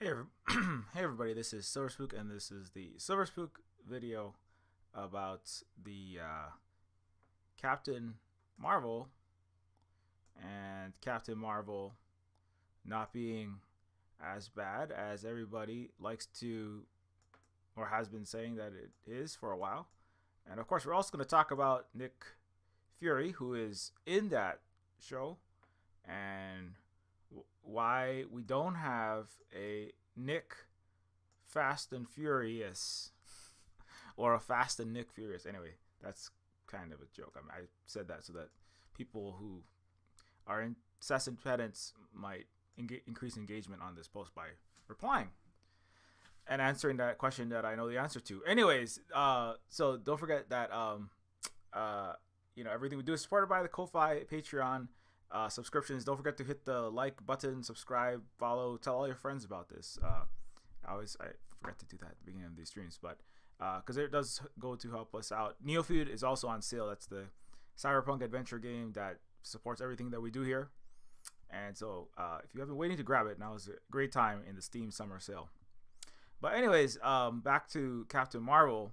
Hey, hey everybody, this is Silver Spook, and this is the Silver Spook video about the Captain Marvel and Captain Marvel not being as bad as everybody likes to or has been saying that it is for a while. And of course, we're also going to talk about Nick Fury, who is in that show, and why we don't have a Nick Fast and Furious or a Fast and Nick Furious. Anyway, that's kind of a joke. I said that so that people who are incessant pedants might increase engagement on this post by replying and answering that question that I know the answer to. Anyways, so don't forget that uh, everything we do is supported by the Ko-Fi, Patreon, subscriptions. Don't forget to hit the like button, subscribe, follow, tell all your friends about this. I forget to do that at the beginning of these streams, but because it does go to help us out. Neofeud is also on sale. That's the cyberpunk adventure game that supports everything that we do here. And so if you have been waiting to grab it, now is a great time in the Steam summer sale. But anyways, back to Captain Marvel.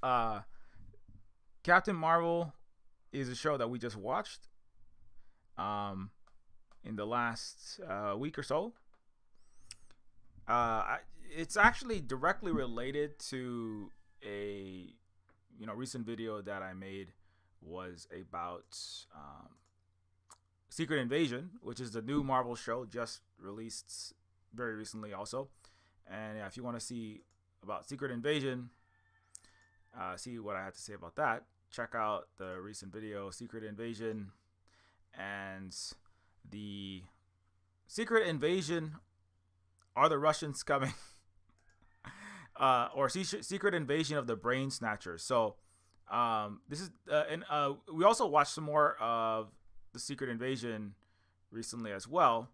Captain Marvel is a show that we just watched in the last week or so. It's actually directly related to a recent video that I made was about Secret Invasion, which is the new Marvel show just released very recently also. And if you want to see about Secret Invasion, see what I had to say about that, check out the recent video, Secret Invasion and the Secret Invasion, Are the Russians Coming? Or Secret Invasion of the Brain Snatchers. So this is and we also watched some more of the Secret Invasion recently as well.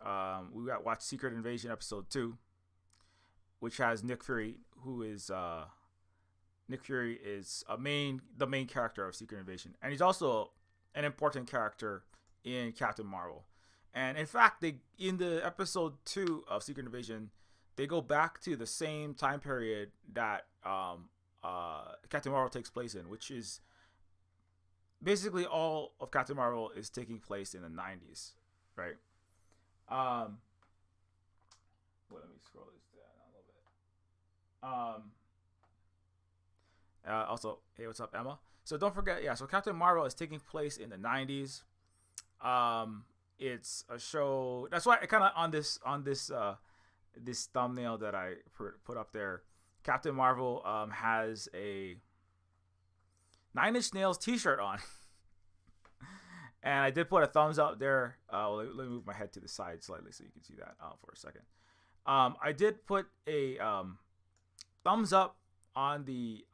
Watched Secret Invasion episode 2, which has Nick Fury, who is Nick Fury is the main character of Secret Invasion, and he's also an important character in Captain Marvel. And in fact, they in the episode 2 of Secret Invasion, they go back to the same time period that Captain Marvel takes place in, which is basically all of Captain Marvel is taking place in the 90s, right? Let me scroll this down a little bit. Also, hey, what's up, Emma? So don't forget, yeah. So Captain Marvel is taking place in the 90s. It's a show. That's why I kind of this thumbnail that I put up there. Captain Marvel has a Nine Inch Nails T-shirt on, and I did put a thumbs up there. Let me move my head to the side slightly so you can see that for a second. I did put a thumbs up on the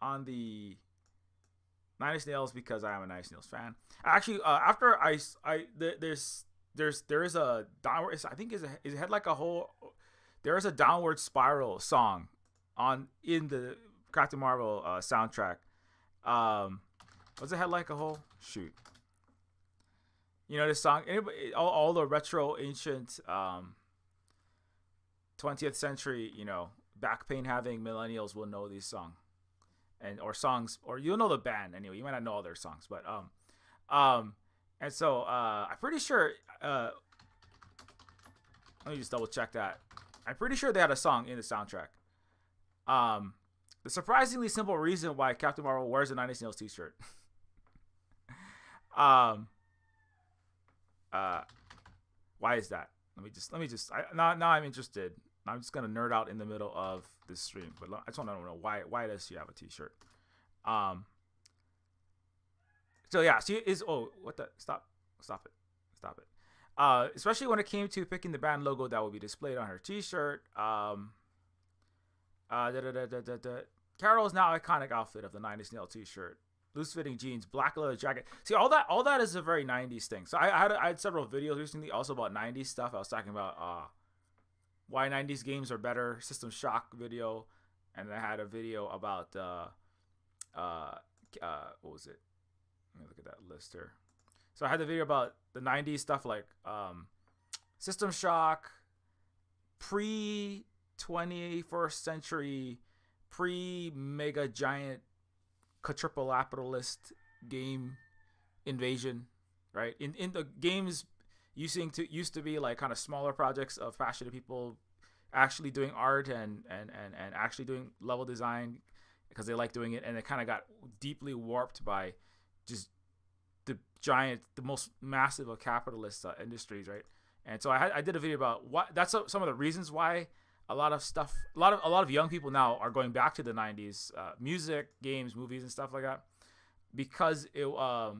Nine Inch Nails because I am a Nine Inch Nails fan. Actually, after there is a downward. I think is it had like a whole. There is a downward spiral song in the Captain Marvel soundtrack. Was it had like a whole shoot? You know this song. Anybody, all the retro ancient 20th century back pain having millennials will know this song, or songs, or you'll know the band anyway. You might not know all their songs, but and so I'm pretty sure. Let me just double check that. I'm pretty sure they had a song in the soundtrack. The surprisingly simple reason why Captain Marvel wears a Nine Inch Nails T-shirt. Why is that? Let me just. Now I'm interested. I'm just gonna nerd out in the middle of this stream, but I just want to know why does she have a T-shirt? So yeah, she is. Oh, what the? Stop it. Especially when it came to picking the band logo that would be displayed on her T-shirt. Carol's now iconic outfit of the Nine Inch Nails T-shirt, loose-fitting jeans, black leather jacket. See, all that is a very 90s thing. So I had several videos recently also about 90s stuff. I was talking about why 90s games are better, System Shock video, and I had a video about what was it? Let me look at that list here. So I had the video about the 90s stuff like System Shock, pre 21st century, pre mega giant quadruple game invasion, right? In the games used to be like kind of smaller projects of passionate people actually doing art and actually doing level design because they like doing it, and it kind of got deeply warped by just the most massive of capitalist industries, right? And so I did a video about what that's some of the reasons why a lot of young people now are going back to the 90s, music, games, movies, and stuff like that, because it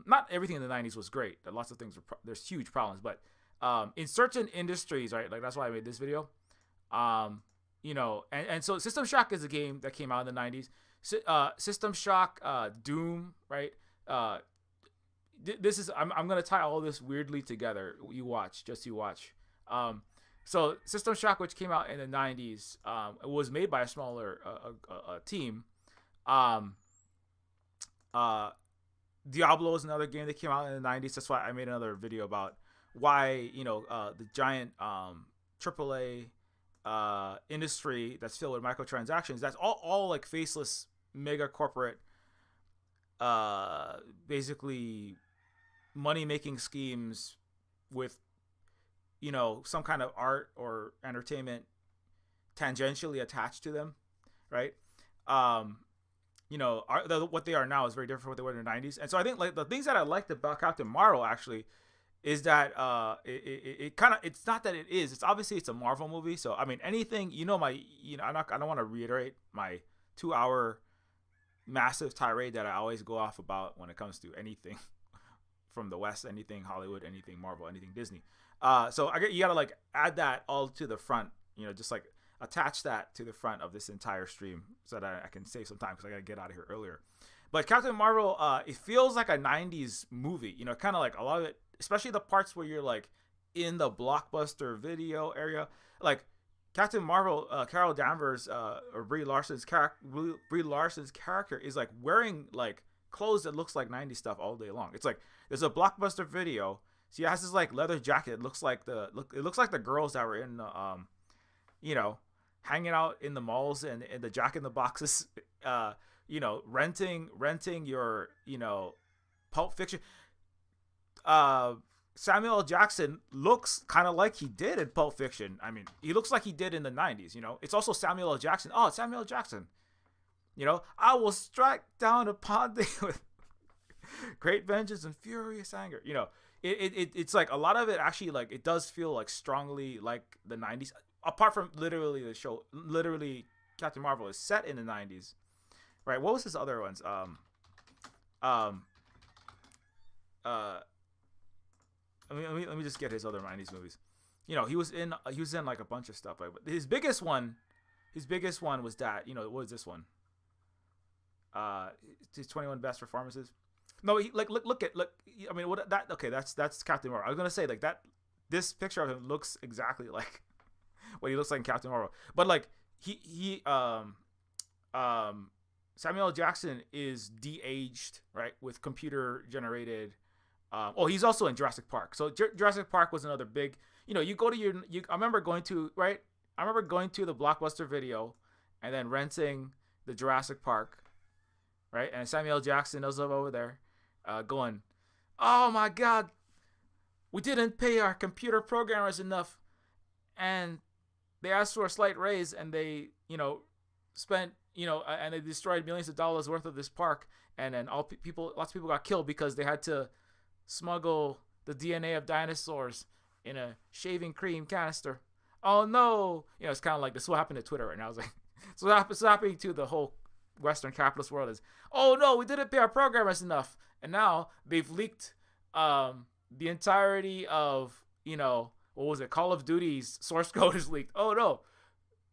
not everything in the 90s was great. Lots of things there's huge problems, but in certain industries, right? Like that's why I made this video. And so System Shock is a game that came out in the 90s. System Shock, Doom, right? This is I'm gonna tie all this weirdly together. You watch. So System Shock, which came out in the 90s, was made by a smaller team. Diablo is another game that came out in the 90s. That's why I made another video about why the giant AAA industry that's filled with microtransactions. That's all like faceless mega corporate, basically money making schemes with some kind of art or entertainment tangentially attached to them, right? What they are now is very different from what they were in the 90s. And so I think like the things that I liked about Captain Marvel actually is that it kind of, it's not that it's obviously it's a Marvel movie. So I mean anything, I don't want to reiterate my 2-hour massive tirade that I always go off about when it comes to anything from the West, anything Hollywood, anything Marvel, anything Disney. So you gotta like add that all to the front, just like attach that to the front of this entire stream so that I can save some time because I gotta get out of here earlier. But Captain Marvel, it feels like a 90s movie, kind of like a lot of it, especially the parts where you're like in the blockbuster video area. Like Captain Marvel, Carol Danvers, or Brie Larson's character is like wearing like clothes that looks like 90s stuff all day long. It's like there's a blockbuster video. She has this like leather jacket. It looks like the girls that were in hanging out in the malls and the Jack in the Boxes, renting your Pulp Fiction. Samuel L. Jackson looks kind of like he did in Pulp Fiction. I mean, he looks like he did in the 90s, It's also Samuel L. Jackson. Oh, it's Samuel L. Jackson. I will strike down upon thee with great vengeance and furious anger. It's like a lot of it actually, like, it does feel like strongly like the 90s. Apart from literally the show, literally Captain Marvel is set in the 90s. Right? What was his other ones? Let me just get his other 90s movies. He was in like a bunch of stuff. But his biggest one was that, what was this one? His 21 best performances. No, look. I mean, what that? Okay, that's Captain Marvel. I was gonna say like that. This picture of him looks exactly like what he looks like in Captain Marvel. But like Samuel L. Jackson is de-aged, right, with computer generated. He's also in Jurassic Park. So Jurassic Park was another big. You go to I remember going to the Blockbuster video, and then renting the Jurassic Park, right? And Samuel L. Jackson is over there, going, "Oh my God, we didn't pay our computer programmers enough, and they asked for a slight raise, and they, spent, and they destroyed millions of dollars worth of this park, and then lots of people got killed because they had to smuggle the DNA of dinosaurs in a shaving cream canister. Oh no!" It's kind of like this is what happened to Twitter right now. It's like, so what's happening to the whole Western capitalist world is, oh no, we didn't pay our programmers enough, and now they've leaked the entirety of what was it, Call of Duty's source code is leaked. Oh no,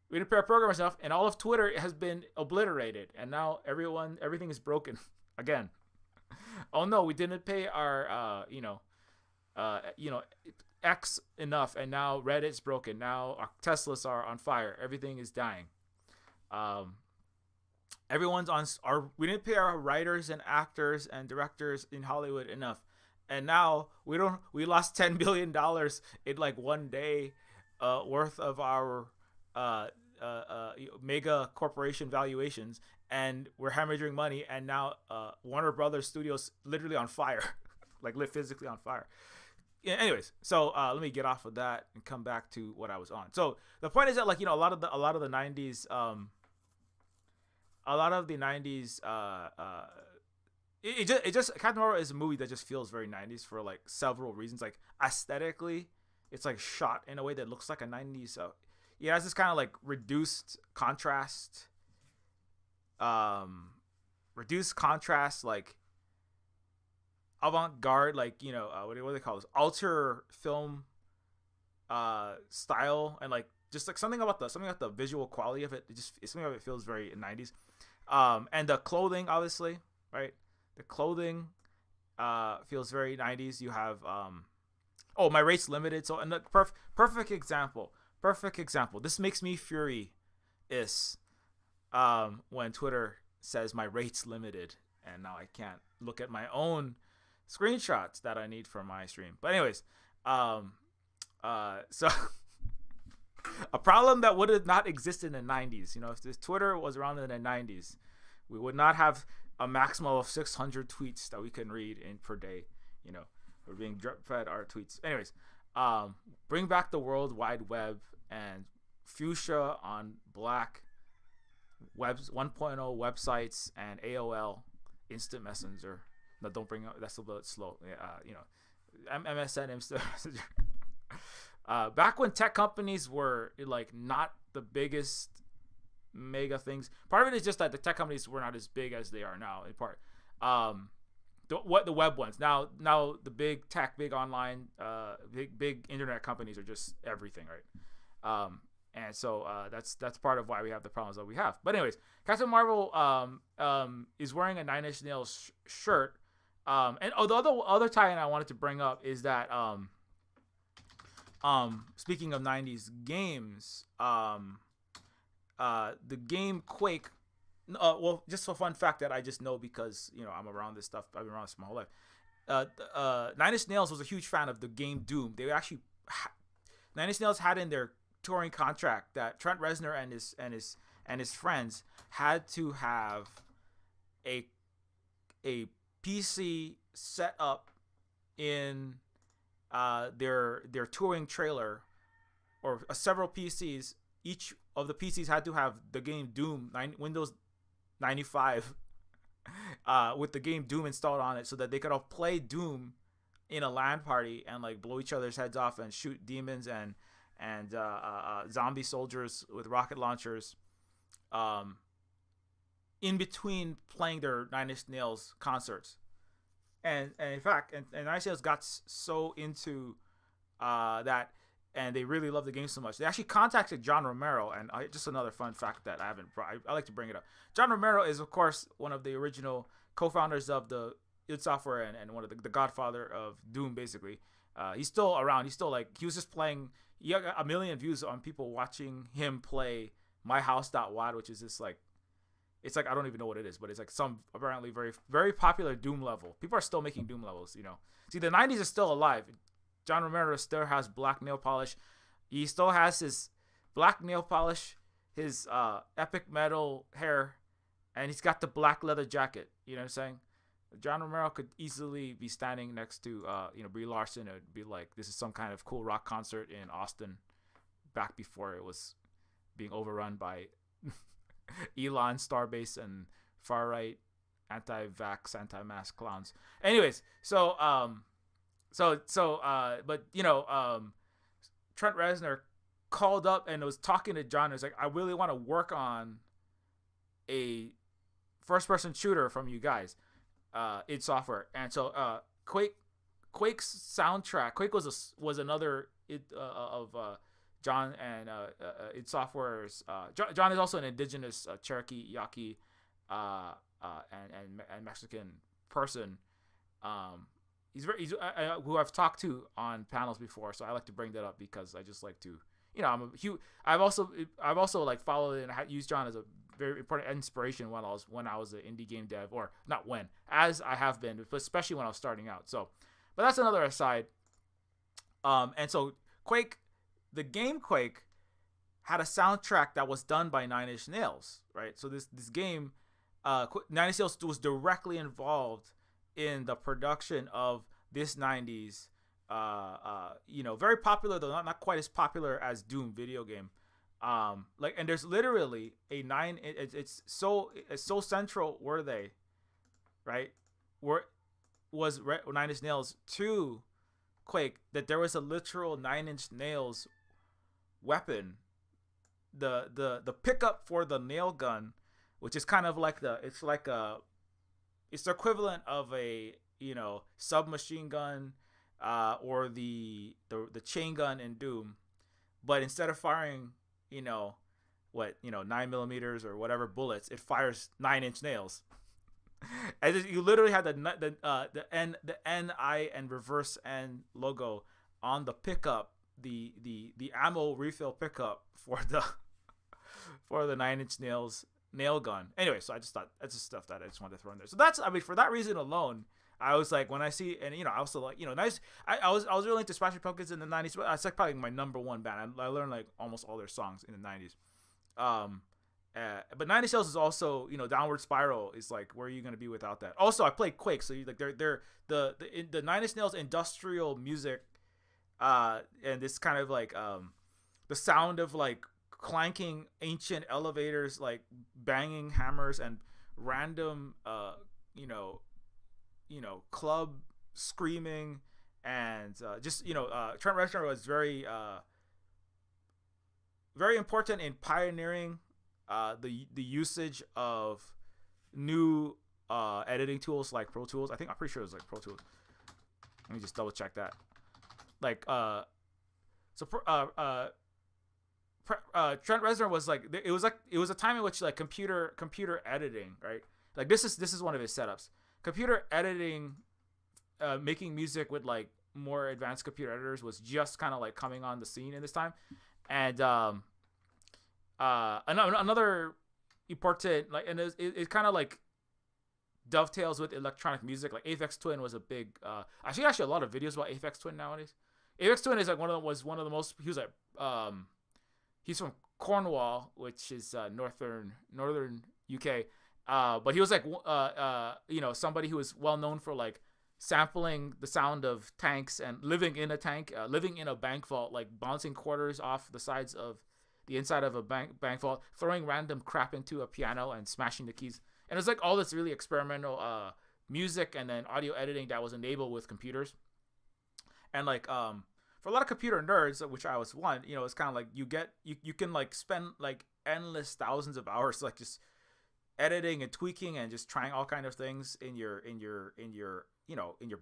we didn't pay our programmers enough, and all of Twitter has been obliterated, and now everything is broken again. Oh no, we didn't pay our X enough, and now Reddit's broken. Now our Teslas are on fire. Everything is dying. Everyone's on we didn't pay our writers and actors and directors in Hollywood enough, and now we lost $10 billion in like one day worth of our mega corporation valuations, and we're hemorrhaging money, and now Warner Brothers Studios literally on fire, like physically on fire. Yeah, anyways, so let me get off of that and come back to what I was on. So the point is that, like, a lot of the 90s, it just Captain Marvel is a movie that just feels very 90s for like several reasons. Like aesthetically, it's like shot in a way that looks like a 90s. So it has this kind of like reduced contrast, like avant-garde, like, what do they call this, alter film style, and like just like something about the visual quality of it. Something of it feels very 90s. And the clothing, obviously, right? The clothing feels very 90s. You have my rate's limited. So, and the perfect example. This makes me furious when Twitter says my rate's limited, and now I can't look at my own screenshots that I need for my stream. But anyways, so a problem that would have not existed in the 90s. If this Twitter was around in the 90s, we would not have a maximum of 600 tweets that we can read in per day. We're being drip fed our tweets. Anyways, bring back the World Wide Web and fuchsia on black webs 1.0 websites and AOL Instant Messenger. No, don't bring up. That's a bit slow. MSN Instant Messenger. Back when tech companies were like not the biggest mega things. Part of it is just that the tech companies were not as big as they are now. In part, the web ones. Now the big tech, big online, big internet companies are just everything, right? And so that's part of why we have the problems that we have. But anyways, Captain Marvel is wearing a Nine Inch Nails shirt. And the other tie-in I wanted to bring up is that speaking of 90s games, the game Quake, just a fun fact that I just know because I'm around this stuff. I've been around this my whole life. Nine Inch Nails was a huge fan of the game Doom. They actually Nine Inch Nails had in their touring contract that Trent Reznor and his friends had to have a PC set up in their touring trailer, or several PCs. Each of the PCs had to have the game Doom, Windows 95, with the game Doom installed on it, so that they could all play Doom in a LAN party and like blow each other's heads off and shoot demons and zombie soldiers with rocket launchers, in between playing their Nine Inch Nails concerts. And in fact, Nine Inch Nails got so into that, and they really love the game so much, they actually contacted John Romero. And just another fun fact that I haven't brought, I like to bring it up. John Romero is, of course, one of the original co-founders of the id Software and one of the godfather of Doom, basically. He's still around. He's still like, he was just playing. He got 1 million views on people watching him play myhouse.wad, which is this like, it's like, I don't even know what it is, but it's like some apparently very, very popular Doom level. People are still making Doom levels, See, the 90s is still alive. John Romero still has black nail polish. He still has his black nail polish, his epic metal hair, and he's got the black leather jacket. You know what I'm saying? John Romero could easily be standing next to Brie Larson. It would be like, this is some kind of cool rock concert in Austin back before it was being overrun by Elon, Starbase, and far right anti-vax, anti-mask clowns. Anyways, but Trent Reznor called up and was talking to John. He was like, I really want to work on a first-person shooter from you guys, id Software. And so Quake's soundtrack. Quake was another of John and id Software's. John is also an indigenous Cherokee, Yaqui, and Mexican person. He's who I've talked to on panels before, so I like to bring that up because I just like to, I've also like followed and used John as a very important inspiration when I was an indie game dev, or not when, as I have been, but especially when I was starting out. So, but that's another aside. And so Quake the game Quake had a soundtrack that was done by Nine Inch Nails, right? So this game, Nine Inch Nails was directly involved in the production of this '90s, very popular though not quite as popular as Doom video game. And there's literally a nine. It's so central were they, right? Were was Nine Inch Nails to Quake that there was a literal Nine Inch Nails weapon, the pickup for the nail gun, which is kind of like it's the equivalent of a submachine gun, or the chain gun in Doom, but instead of firing 9mm or whatever bullets, it fires 9-inch nails. And you literally had the N, I, and reverse N logo on the pickup, the ammo refill pickup for the 9-inch nails nail gun. Anyway, so I just thought that's just stuff that I just wanted to throw in there. So that's, I mean, for that reason alone, I was like, when I see, and I also like, nice. I was really into Smashing Pumpkins in the '90s, but that's like probably my number one band. I learned like almost all their songs in the '90s. But Nine Inch Nails is also, Downward Spiral is like, where are you gonna be without that? Also, I played Quake, so they're the Nine Inch Nails industrial music, and this kind of like the sound of like clanking ancient elevators, like banging hammers and random club screaming, and Trent Reznor was very very important in pioneering the usage of new editing tools like Pro Tools. I'm pretty sure it was like Pro Tools. Let me just double check that. Like Trent Reznor was like, it was a time in which like computer editing, right? Like this is one of his setups. Computer editing, making music with like more advanced computer editors was just kind of like coming on the scene in this time. And another important, like, and it kind of like dovetails with electronic music. Like Aphex Twin was a big, I see actually a lot of videos about Aphex Twin nowadays. Aphex Twin is like one of the most, he was like, he's from Cornwall, which is northern UK. But he was like, somebody who was well known for like sampling the sound of tanks and living in a tank, living in a bank vault, like bouncing quarters off the sides of the inside of a bank vault, throwing random crap into a piano and smashing the keys. And it was like all this really experimental music and then audio editing that was enabled with computers. And like for a lot of computer nerds, which I was one, it's kind of like you can like spend like endless thousands of hours like just editing and tweaking and just trying all kind of things in your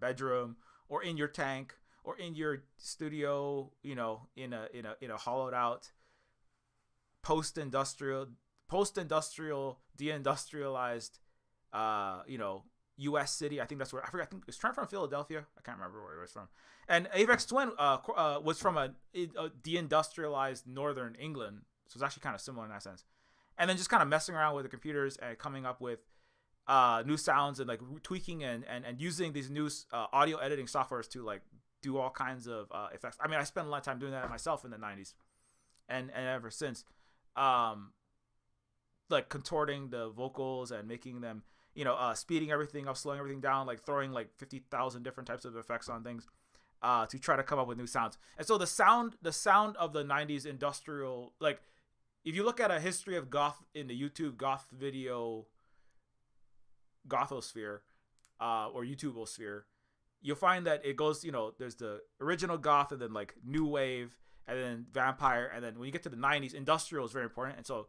bedroom or in your tank or in your studio, in a hollowed out post-industrial deindustrialized US city. I think that's where, I think it's from Philadelphia. I can't remember where it was from. And Aphex Twin was from a deindustrialized northern England, so it's actually kind of similar in that sense. And then just kind of messing around with the computers and coming up with new sounds and like tweaking and using these new audio editing softwares to like do all kinds of effects. I mean, I spent a lot of time doing that myself in the 90s and ever since. Like contorting the vocals and making them, speeding everything up, slowing everything down, like throwing like 50,000 different types of effects on things to try to come up with new sounds. And so the sound of the 90s industrial, like if you look at a history of goth in the YouTube goth video gothosphere or YouTubeosphere, you'll find that it goes, there's the original goth and then like new wave and then vampire, and then when you get to the 90s, industrial is very important. And so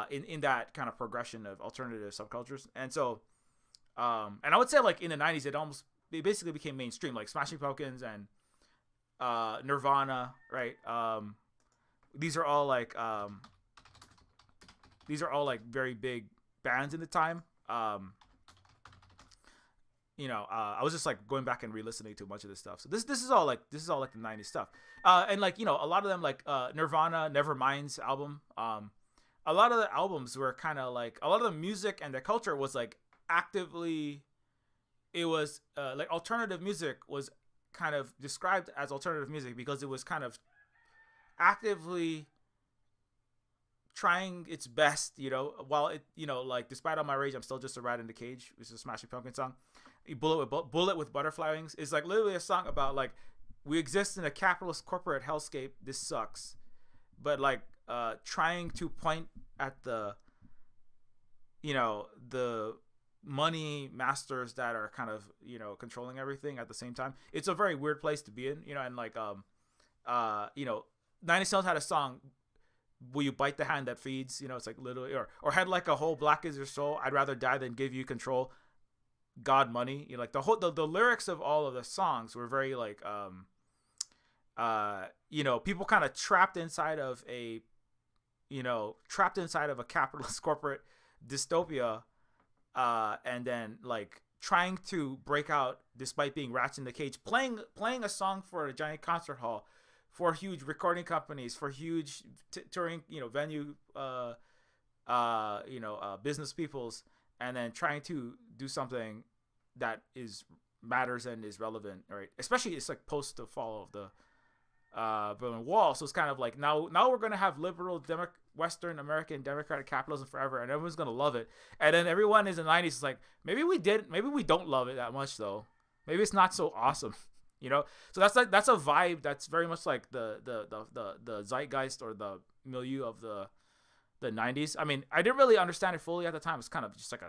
in that kind of progression of alternative subcultures. And so and I would say like in the 90s it basically became mainstream, like Smashing Pumpkins and Nirvana, right? These are all like very big bands in the time. I was just like going back and re-listening to a bunch of this stuff. So this is all like the 90s stuff. And like, a lot of them, like Nirvana, Nevermind's album, a lot of the albums were kind of like, a lot of the music and the culture was like actively, it was like alternative music was kind of described as alternative music because it was kind of actively trying its best, while it, like, despite all my rage, I'm still just a rat in the cage, which is a Smashing Pumpkin song. Bullet with butterfly wings is like literally a song about like we exist in a capitalist corporate hellscape. This sucks, but like trying to point at the the money masters that are kind of controlling everything at the same time. It's a very weird place to be in, and like Nine Inch Nails had a song, "Will you bite the hand that feeds?" It's like literally, or had like a whole "Black is your soul, I'd rather die than give you control, God money." Like the lyrics of all of the songs were very like people kind of trapped inside of a capitalist corporate dystopia, and then like trying to break out despite being rats in the cage, playing a song for a giant concert hall, for huge recording companies, for huge touring venue business peoples, and then trying to do something that matters and is relevant, right? Especially it's like post the fall of the Berlin Wall, so it's kind of like now we're gonna have liberal Western American democratic capitalism forever, and everyone's gonna love it. And then everyone in the 90s is like, maybe we don't love it that much though. Maybe it's not so awesome, So that's a vibe that's very much like the zeitgeist or the milieu of the 90s. I mean, I didn't really understand it fully at the time. It's kind of just like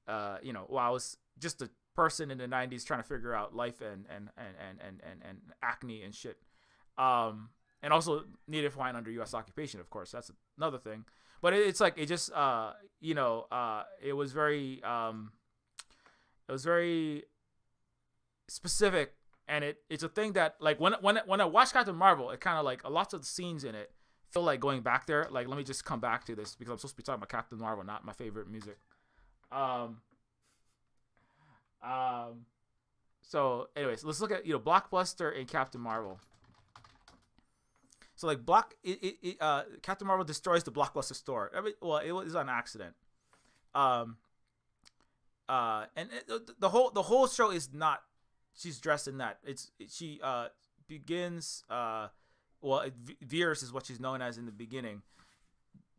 I was just a person in the 90s trying to figure out life and acne and shit, and also native Hawaiian under U.S. occupation, of course. That's another thing. But it's like it just it was very specific, and it's a thing that like when I watch Captain Marvel, it kind of like lots of the scenes in it feel like going back there. Like, let me just come back to this because I'm supposed to be talking about Captain Marvel, not my favorite music. So anyways, let's look at Blockbuster and Captain Marvel. So like Captain Marvel destroys the Blockbuster store. It was an accident. And the whole show is not. She's dressed in that. She begins. Veers is what she's known as in the beginning.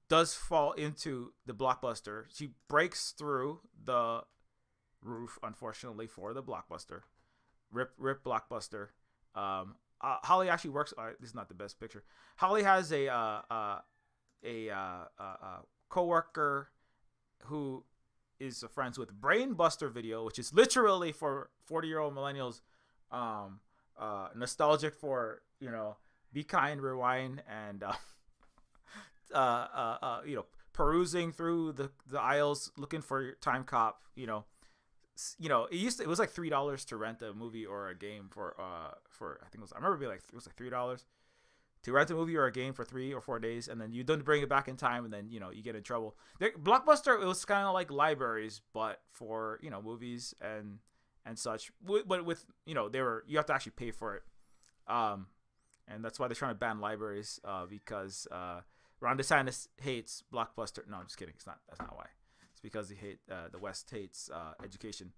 Does fall into the Blockbuster. She breaks through the roof, unfortunately for the Blockbuster. Rip Blockbuster. Holly actually works. This is not the best picture. Holly has a coworker who is friends with Brainbuster Video, which is literally for 40-year-old millennials, nostalgic for Be Kind, Rewind, and perusing through the aisles looking for your Time Cop. It was like $3 to rent a movie or a game for I think it was, I remember it being like, it was like $3 to rent a movie or a game for 3 or 4 days, and then you don't bring it back in time, and then you get in trouble. Blockbuster, it was kind of like libraries, but for movies and such. But with you have to actually pay for it, and that's why they're trying to ban libraries, because Ron DeSantis hates Blockbuster. No, I'm just kidding. That's not why. It's because the West hates education.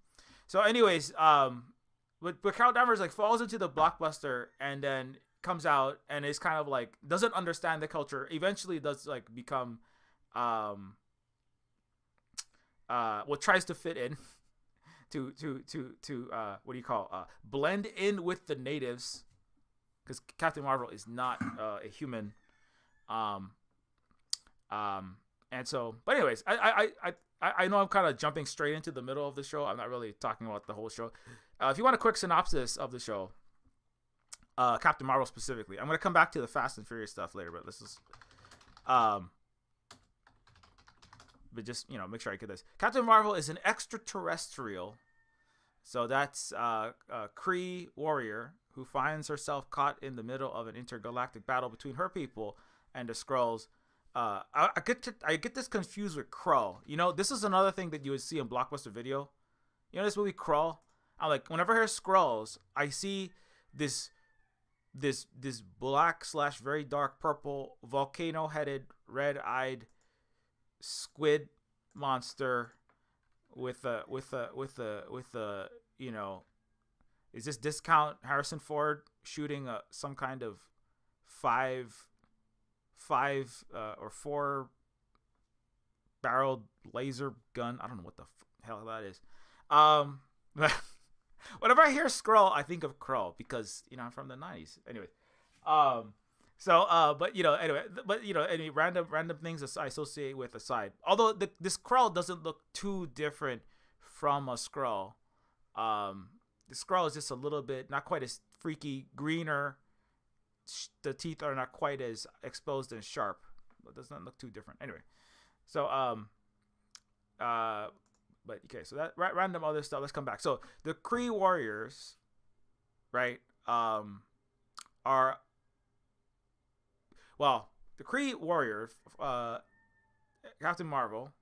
So anyways, but Carol Danvers like falls into the Blockbuster and then comes out and is kind of like doesn't understand the culture. Eventually does like become tries to fit in to what do you call blend in with the natives, because Captain Marvel is not a human. And so, but anyways, I know I'm kind of jumping straight into the middle of the show. I'm not really talking about the whole show. If you want a quick synopsis of the show, Captain Marvel specifically, I'm going to come back to the Fast and Furious stuff later, but let's just, make sure I get this. Captain Marvel is an extraterrestrial. So that's a Kree warrior who finds herself caught in the middle of an intergalactic battle between her people and the Skrulls. I get this confused with Krull. This is another thing that you would see in Blockbuster Video. This movie Krull. I'm like, whenever I hear Skrulls, I see this black / very dark purple volcano-headed, red-eyed squid monster with a is this discount Harrison Ford shooting some kind of five or four barreled laser gun. I don't know what the hell that is. Whenever I hear Skrull, I think of Krull because I'm from the 90s. Anyway, any random things I associate with aside. Although this Skrull doesn't look too different from a Skrull. The Skrull is just a little bit not quite as freaky, greener. The teeth are not quite as exposed and sharp. It does not look too different. Anyway, so but okay, so that random other stuff. Let's come back. So the Kree warriors, right? The Kree warrior, Captain Marvel,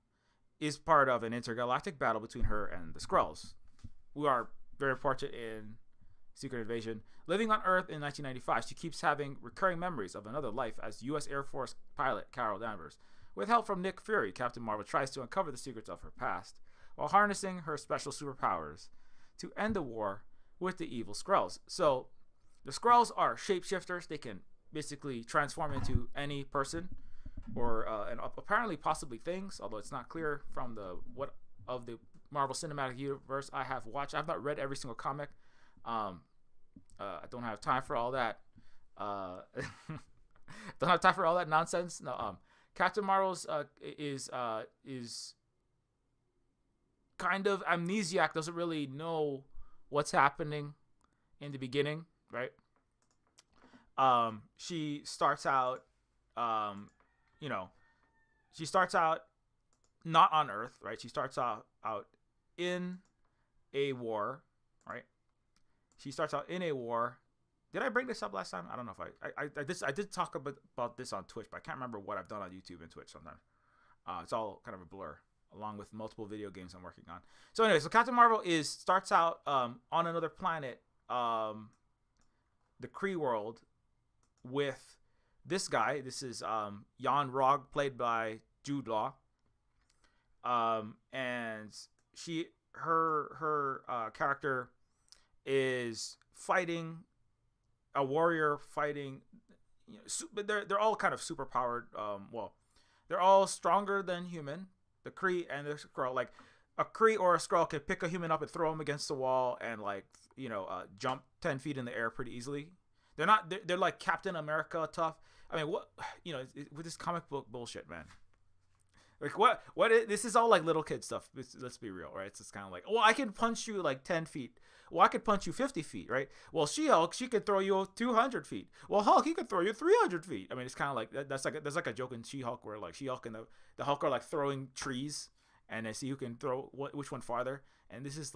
is part of an intergalactic battle between her and the Skrulls, who are very important in Secret Invasion. Living on Earth in 1995, she keeps having recurring memories of another life as U.S. Air Force pilot Carol Danvers. With help from Nick Fury, Captain Marvel tries to uncover the secrets of her past while harnessing her special superpowers to end the war with the evil Skrulls. So the Skrulls are shapeshifters. They can basically transform into any person or and apparently possibly things, although it's not clear from the Marvel Cinematic Universe I have watched. I've not read every single comic. I don't have time for all that. Don't have time for all that nonsense. No. Captain Marvel's is kind of amnesiac. Doesn't really know what's happening in the beginning, right? She starts out, she starts out not on Earth, right? She starts out in a war, right? She starts out in a war. Did I bring this up last time? I don't know if I did talk about this on Twitch, but I can't remember what I've done on YouTube and Twitch sometimes. It's all kind of a blur, along with multiple video games I'm working on. So anyway, so Captain Marvel starts out on another planet, the Kree world, with this guy. This is Jan Rog, played by Jude Law. And her character is fighting a warrior, fighting. But they're all kind of super powered. They're all stronger than human. The Kree and the Skrull, like a Kree or a Skrull can pick a human up and throw him against the wall and jump 10 feet in the air pretty easily. They're like Captain America tough. I mean, what with this comic book bullshit, man. Like this is all like little kid stuff. Let's be real, right? It's just kind of like, I can punch you like 10 feet. Well, I could punch you 50 feet, right? Well, She-Hulk, she could throw you 200 feet. Well, Hulk, he could throw you 300 feet. I mean, it's kind of like there's like a joke in She-Hulk where like She-Hulk and the Hulk are like throwing trees, and they see who can throw which one farther. And this is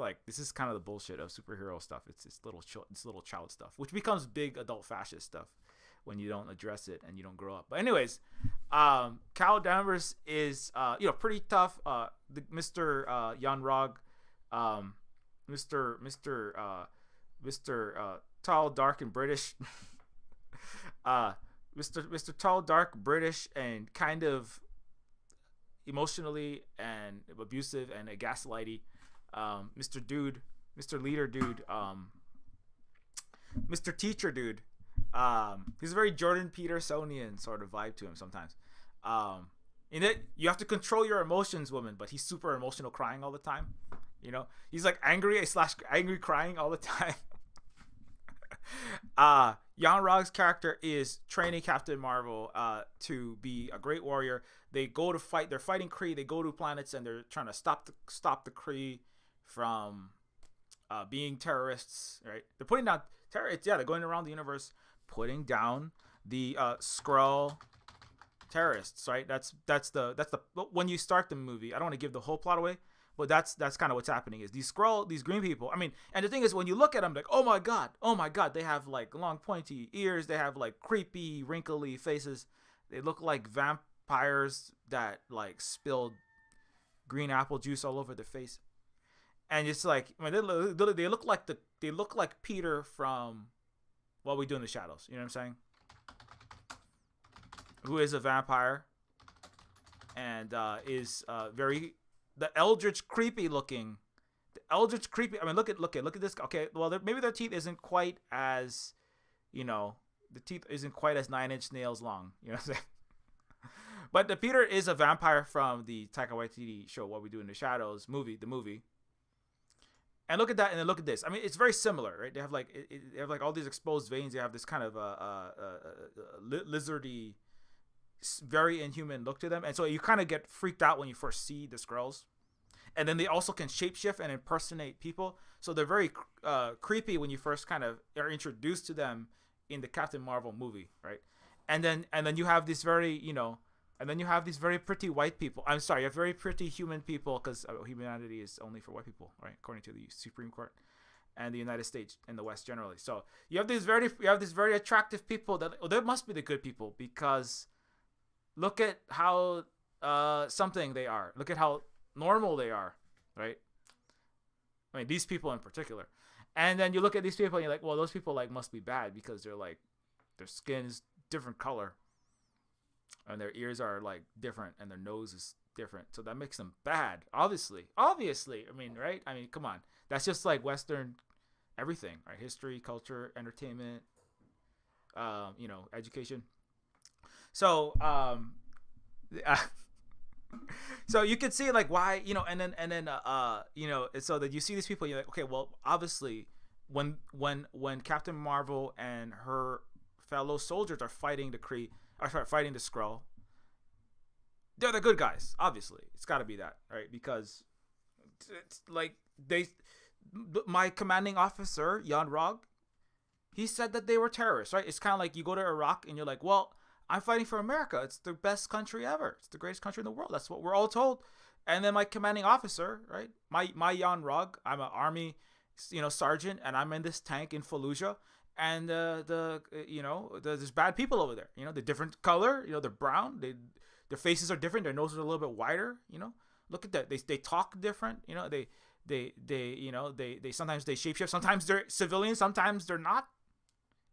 kind of the bullshit of superhero stuff. It's little child stuff, which becomes big adult fascist stuff when you don't address it and you don't grow up. But anyways, Carol Danvers is pretty tough. Mr. Jan Rog, Mr. Tall, dark, and British. Mr. Tall, dark, British, and kind of emotionally and abusive and a gaslighty. Mr. Dude, Mr. Leader Dude, Mr. Teacher Dude. He's a very Jordan Petersonian sort of vibe to him sometimes. In it, you have to control your emotions, woman, but he's super emotional, crying all the time. He's like angry crying all the time. Jan Rog's character is training Captain Marvel to be a great warrior. They go to fight. They're fighting Kree. They go to planets and they're trying to stop the Kree from being terrorists. Right? They're putting down terrorists. Yeah, they're going around the universe putting down the Skrull terrorists. Right? That's the when you start the movie. I don't want to give the whole plot away. But that's kind of what's happening is these green people. I mean, and the thing is, when you look at them, like, oh my god, they have like long pointy ears. They have like creepy, wrinkly faces. They look like vampires that like spilled green apple juice all over their face. And it's like, I mean, they look like Peter from What We Do in the Shadows. You know what I'm saying? Who is a vampire and is very. The eldritch creepy looking. I mean, look at this. Okay, well, maybe their teeth isn't quite as, the teeth isn't quite as 9-inch nails long. You know what I'm saying? But the Peter is a vampire from the Taika Waititi show What We Do in the Shadows the movie. And look at that, and then look at this. I mean, it's very similar, right? They have like they have like all these exposed veins. They have this kind of lizardy, very inhuman look to them, and so you kind of get freaked out when you first see the Skrulls. And then they also can shapeshift and impersonate people, so they're very creepy when you first kind of are introduced to them in the Captain Marvel movie, right? And then you have this very and then you have these very pretty white people. I'm sorry, you have very pretty human people, because humanity is only for white people, right? According to the Supreme Court and the United States and the West generally. So you have these very attractive people that they must be the good people, because look at how something they are. Look at how normal they are, right? I mean, these people in particular. And then you look at these people and you're like, well, those people like must be bad, because they're like, their skin is different color, and their ears are like different, and their nose is different, so that makes them bad. Obviously, I mean, right? I mean, come on, that's just like Western everything, right? History, culture, entertainment, education. So so you can see like why, and then so that you see these people, you're like, okay, well, obviously when Captain Marvel and her fellow soldiers are fighting the Skrull, they're the good guys. Obviously, it's got to be that, right? Because it's like my commanding officer Jan Rog, he said that they were terrorists, right? It's kind of like you go to Iraq and you're like, well, I'm fighting for America. It's the best country ever. It's the greatest country in the world. That's what we're all told. And then my commanding officer, right? My Jan Rog, I'm an army, sergeant, and I'm in this tank in Fallujah. And there's bad people over there. They're different color. They're brown. Their faces are different. Their noses are a little bit wider. Look at that. They talk different. They sometimes they shapeshift. Sometimes they're civilians. Sometimes they're not.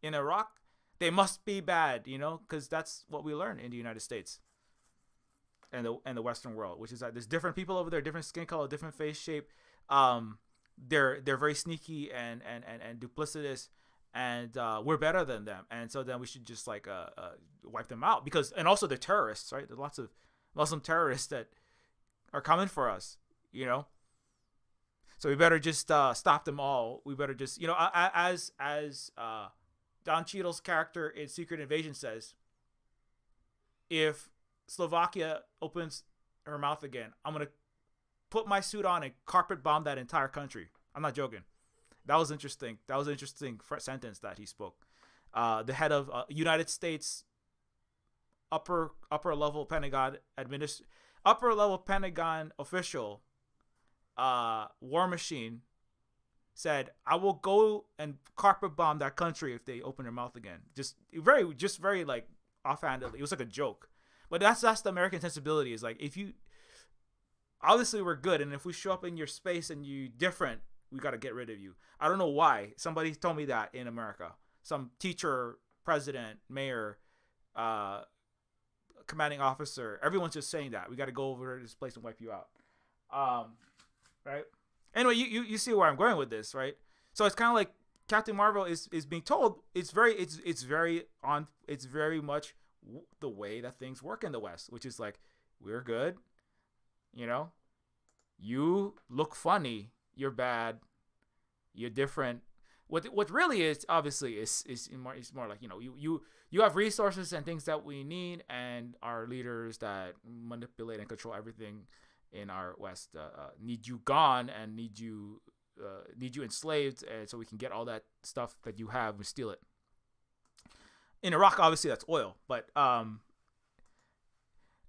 In Iraq, they must be bad. Because that's what we learn in the United States and the Western world, which is that there's different people over there, different skin color, different face shape. They're very sneaky and duplicitous. And we're better than them, and so then we should just like wipe them out, and also they're terrorists, right? There's lots of Muslim terrorists that are coming for us, so we better just stop them all. We better just as Don Cheadle's character in Secret Invasion says, if Slovakia opens her mouth again, I'm gonna put my suit on and carpet bomb that entire country. I'm not joking. That was interesting. That was an interesting sentence that he spoke. The head of United States upper level Pentagon official, War Machine, said, "I will go and carpet bomb that country if they open their mouth again." Just very like offhandedly. It was like a joke, but that's the American sensibility. Is like, if you obviously we're good, and if we show up in your space and you different, we got to get rid of you. I don't know why. Somebody told me that in America. Some teacher, president, mayor, commanding officer. Everyone's just saying that. We got to go over to this place and wipe you out. Right? Anyway, you see where I'm going with this, right? So it's kind of like Captain Marvel is being told it's very much the way that things work in the West, which is like, we're good. You look funny. You're bad. You're different. What really is obviously is more like you have resources and things that we need, and our leaders that manipulate and control everything in our West need you gone and need you enslaved, and so we can get all that stuff that you have and steal it. In Iraq, obviously that's oil, but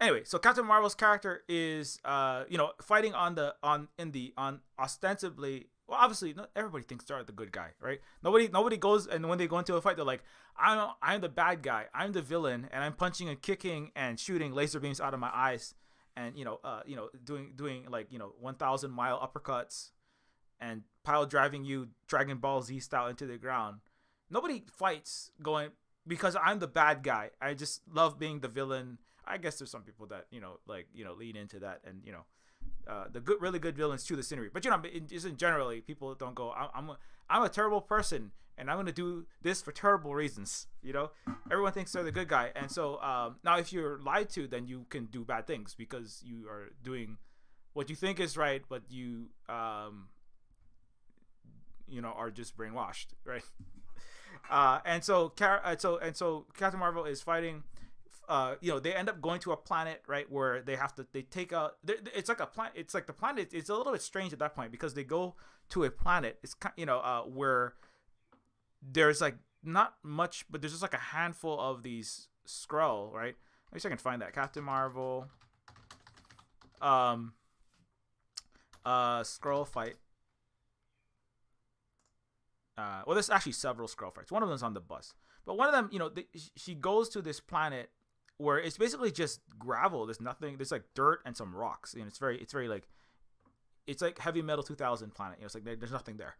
anyway, so Captain Marvel's character is fighting on ostensibly. Well, obviously, everybody thinks they're the good guy, right? Nobody goes, and when they go into a fight, they're like, I'm the bad guy, I'm the villain, and I'm punching and kicking and shooting laser beams out of my eyes, and doing like 1,000-mile uppercuts, and pile driving you Dragon Ball Z style into the ground. Nobody fights going because I'm the bad guy. I just love being the villain. I guess there's some people that lean into that, and really good villains to the scenery. But isn't generally people don't go, I'm a terrible person and I'm gonna do this for terrible reasons. Everyone thinks they're the good guy, and so now if you're lied to, then you can do bad things because you are doing what you think is right, but you are just brainwashed, right? And so Captain Marvel is fighting. They end up going to a planet, right, where they take a. It's like a planet. It's like the planet. It's a little bit strange at that point because they go to a planet. It's where there's like not much, but there's just like a handful of these Skrull, right? Let me see if I can find that. Captain Marvel. Skrull fight. Well, there's actually several Skrull fights. One of them's on the bus, but one of them, she goes to this planet where it's basically just gravel. There's nothing. There's like dirt and some rocks. It's very like, it's like Heavy Metal 2000 planet. It's like there's nothing there.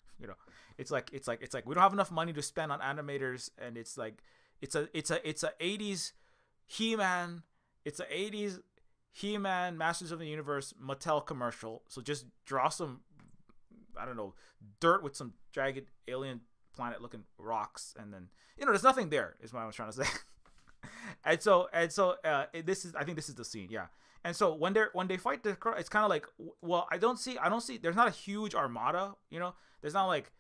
It's like we don't have enough money to spend on animators, and it's like it's a 80s He-Man. It's a 80s He-Man Masters of the Universe Mattel commercial. So just draw some, I don't know, dirt with some jagged alien planet looking rocks, and then there's nothing there is what I was trying to say. and so I think this is the scene, yeah. And so when they fight the Skrull, it's kind of like, well, I don't see there's not a huge armada, there's not like,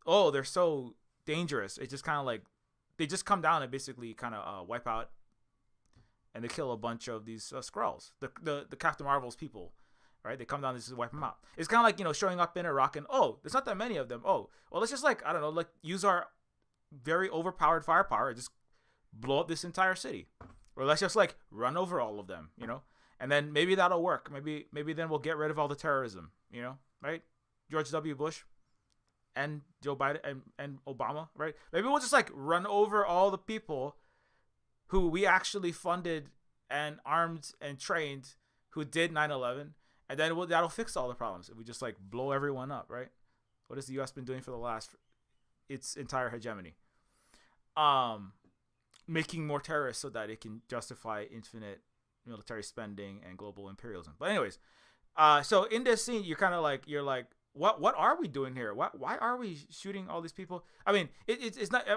oh, they're so dangerous. It's just kind of like they just come down and basically kind of wipe out, and they kill a bunch of these Skrulls, the Captain Marvel's people. Right, they come down and just wipe them out. It's kind of like showing up in Iraq and there's not that many of them. Oh, well, let's just I don't know, use our very overpowered firepower and just blow up this entire city, or let's just run over all of them, and then maybe that'll work. Maybe then we'll get rid of all the terrorism, right? George W. Bush and Joe Biden and Obama, right? Maybe we'll just run over all the people who we actually funded and armed and trained who did 9/11. And then that'll fix all the problems if we just blow everyone up, right? What has the U.S. been doing for its entire hegemony? Making more terrorists so that it can justify infinite military spending and global imperialism. But anyways, so in this scene, you're kind of what are we doing here? Why are we shooting all these people? I mean, it's not.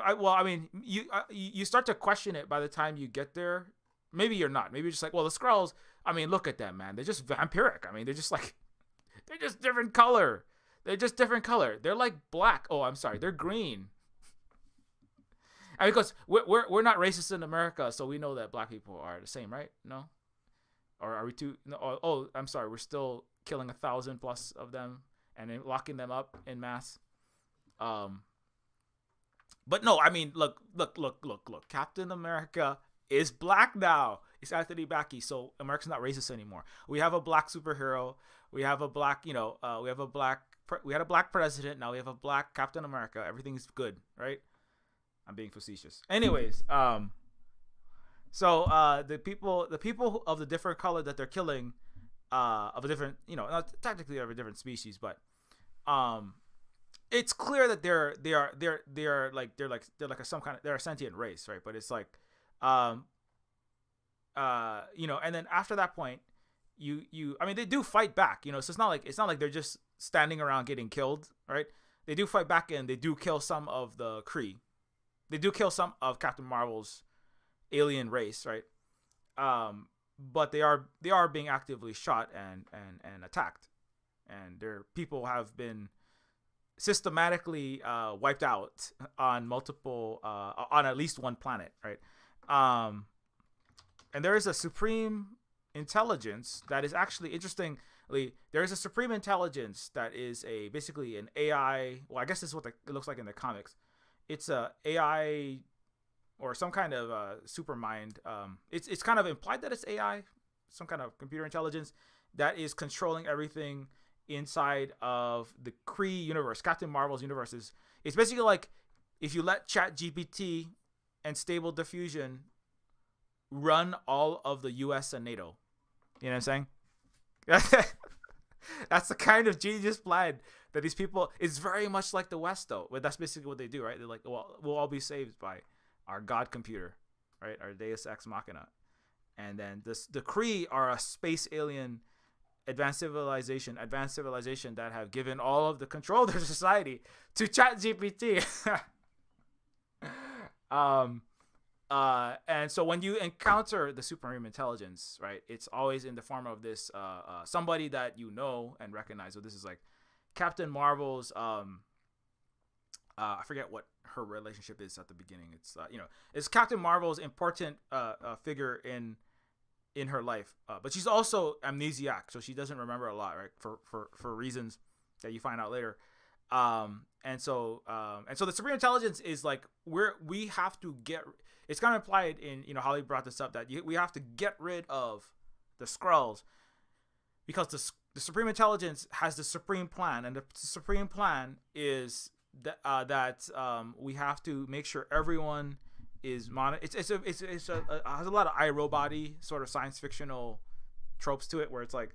You start to question it by the time you get there. Maybe you're not. Maybe you're just the Skrulls. I mean, look at them, man. They're just vampiric. I mean, they're just different color. They're just different color. They're like black. Oh, I'm sorry. They're green. And because we're not racist in America, so we know that black people are the same, right? No? Or are we too? No, oh, I'm sorry. We're still killing 1,000 plus of them and then locking them up in mass. But no, I mean, look. Captain America is black now. It's Anthony Mackie, so America's not racist anymore. We have a black superhero. We have a black, we had a black president. Now we have a black Captain America. Everything's good, right? I'm being facetious. Anyways, so the people of the different color that they're killing, of a different, not technically of a different species, but it's clear that they're like some kind of, they're a sentient race, right? But it's and then after that point, I mean, they do fight back, so it's not like they're just standing around getting killed, right? They do fight back, and they do kill some of the Kree. They do kill some of Captain Marvel's alien race, right? But they are being actively shot and attacked, and their people have been systematically wiped out on multiple on at least one planet, right? And there is a supreme intelligence that is actually, interestingly, there is a supreme intelligence that is basically an AI. Well, I guess this is what it looks like in the comics. It's a AI or some kind of super mind. It's kind of implied that it's AI, some kind of computer intelligence that is controlling everything inside of the Kree universe. Captain Marvel's universe it's basically like if you let ChatGPT and Stable Diffusion run all of the US and NATO. You know what I'm saying? That's the kind of genius plan that these people, it's very much like the West though. But that's basically what they do, right? They're like, well, we'll all be saved by our God computer, right? Our Deus Ex Machina. And then the Kree are a space alien advanced civilization that have given all of the control of their society to ChatGPT. Um, and so when you encounter the supreme intelligence, right, it's always in the form of this somebody that you know and recognize. So this is like Captain Marvel's. I forget what her relationship is at the beginning. It's it's Captain Marvel's important figure in her life, but she's also amnesiac, so she doesn't remember a lot, right? For reasons that you find out later. And so the supreme intelligence is like we have to get. It's kind of implied in Holly brought this up that we have to get rid of the Skrulls because the supreme intelligence has the supreme plan, and the supreme plan is that we have to make sure everyone is it has a lot of iRobot-y sort of science fictional tropes to it, where it's like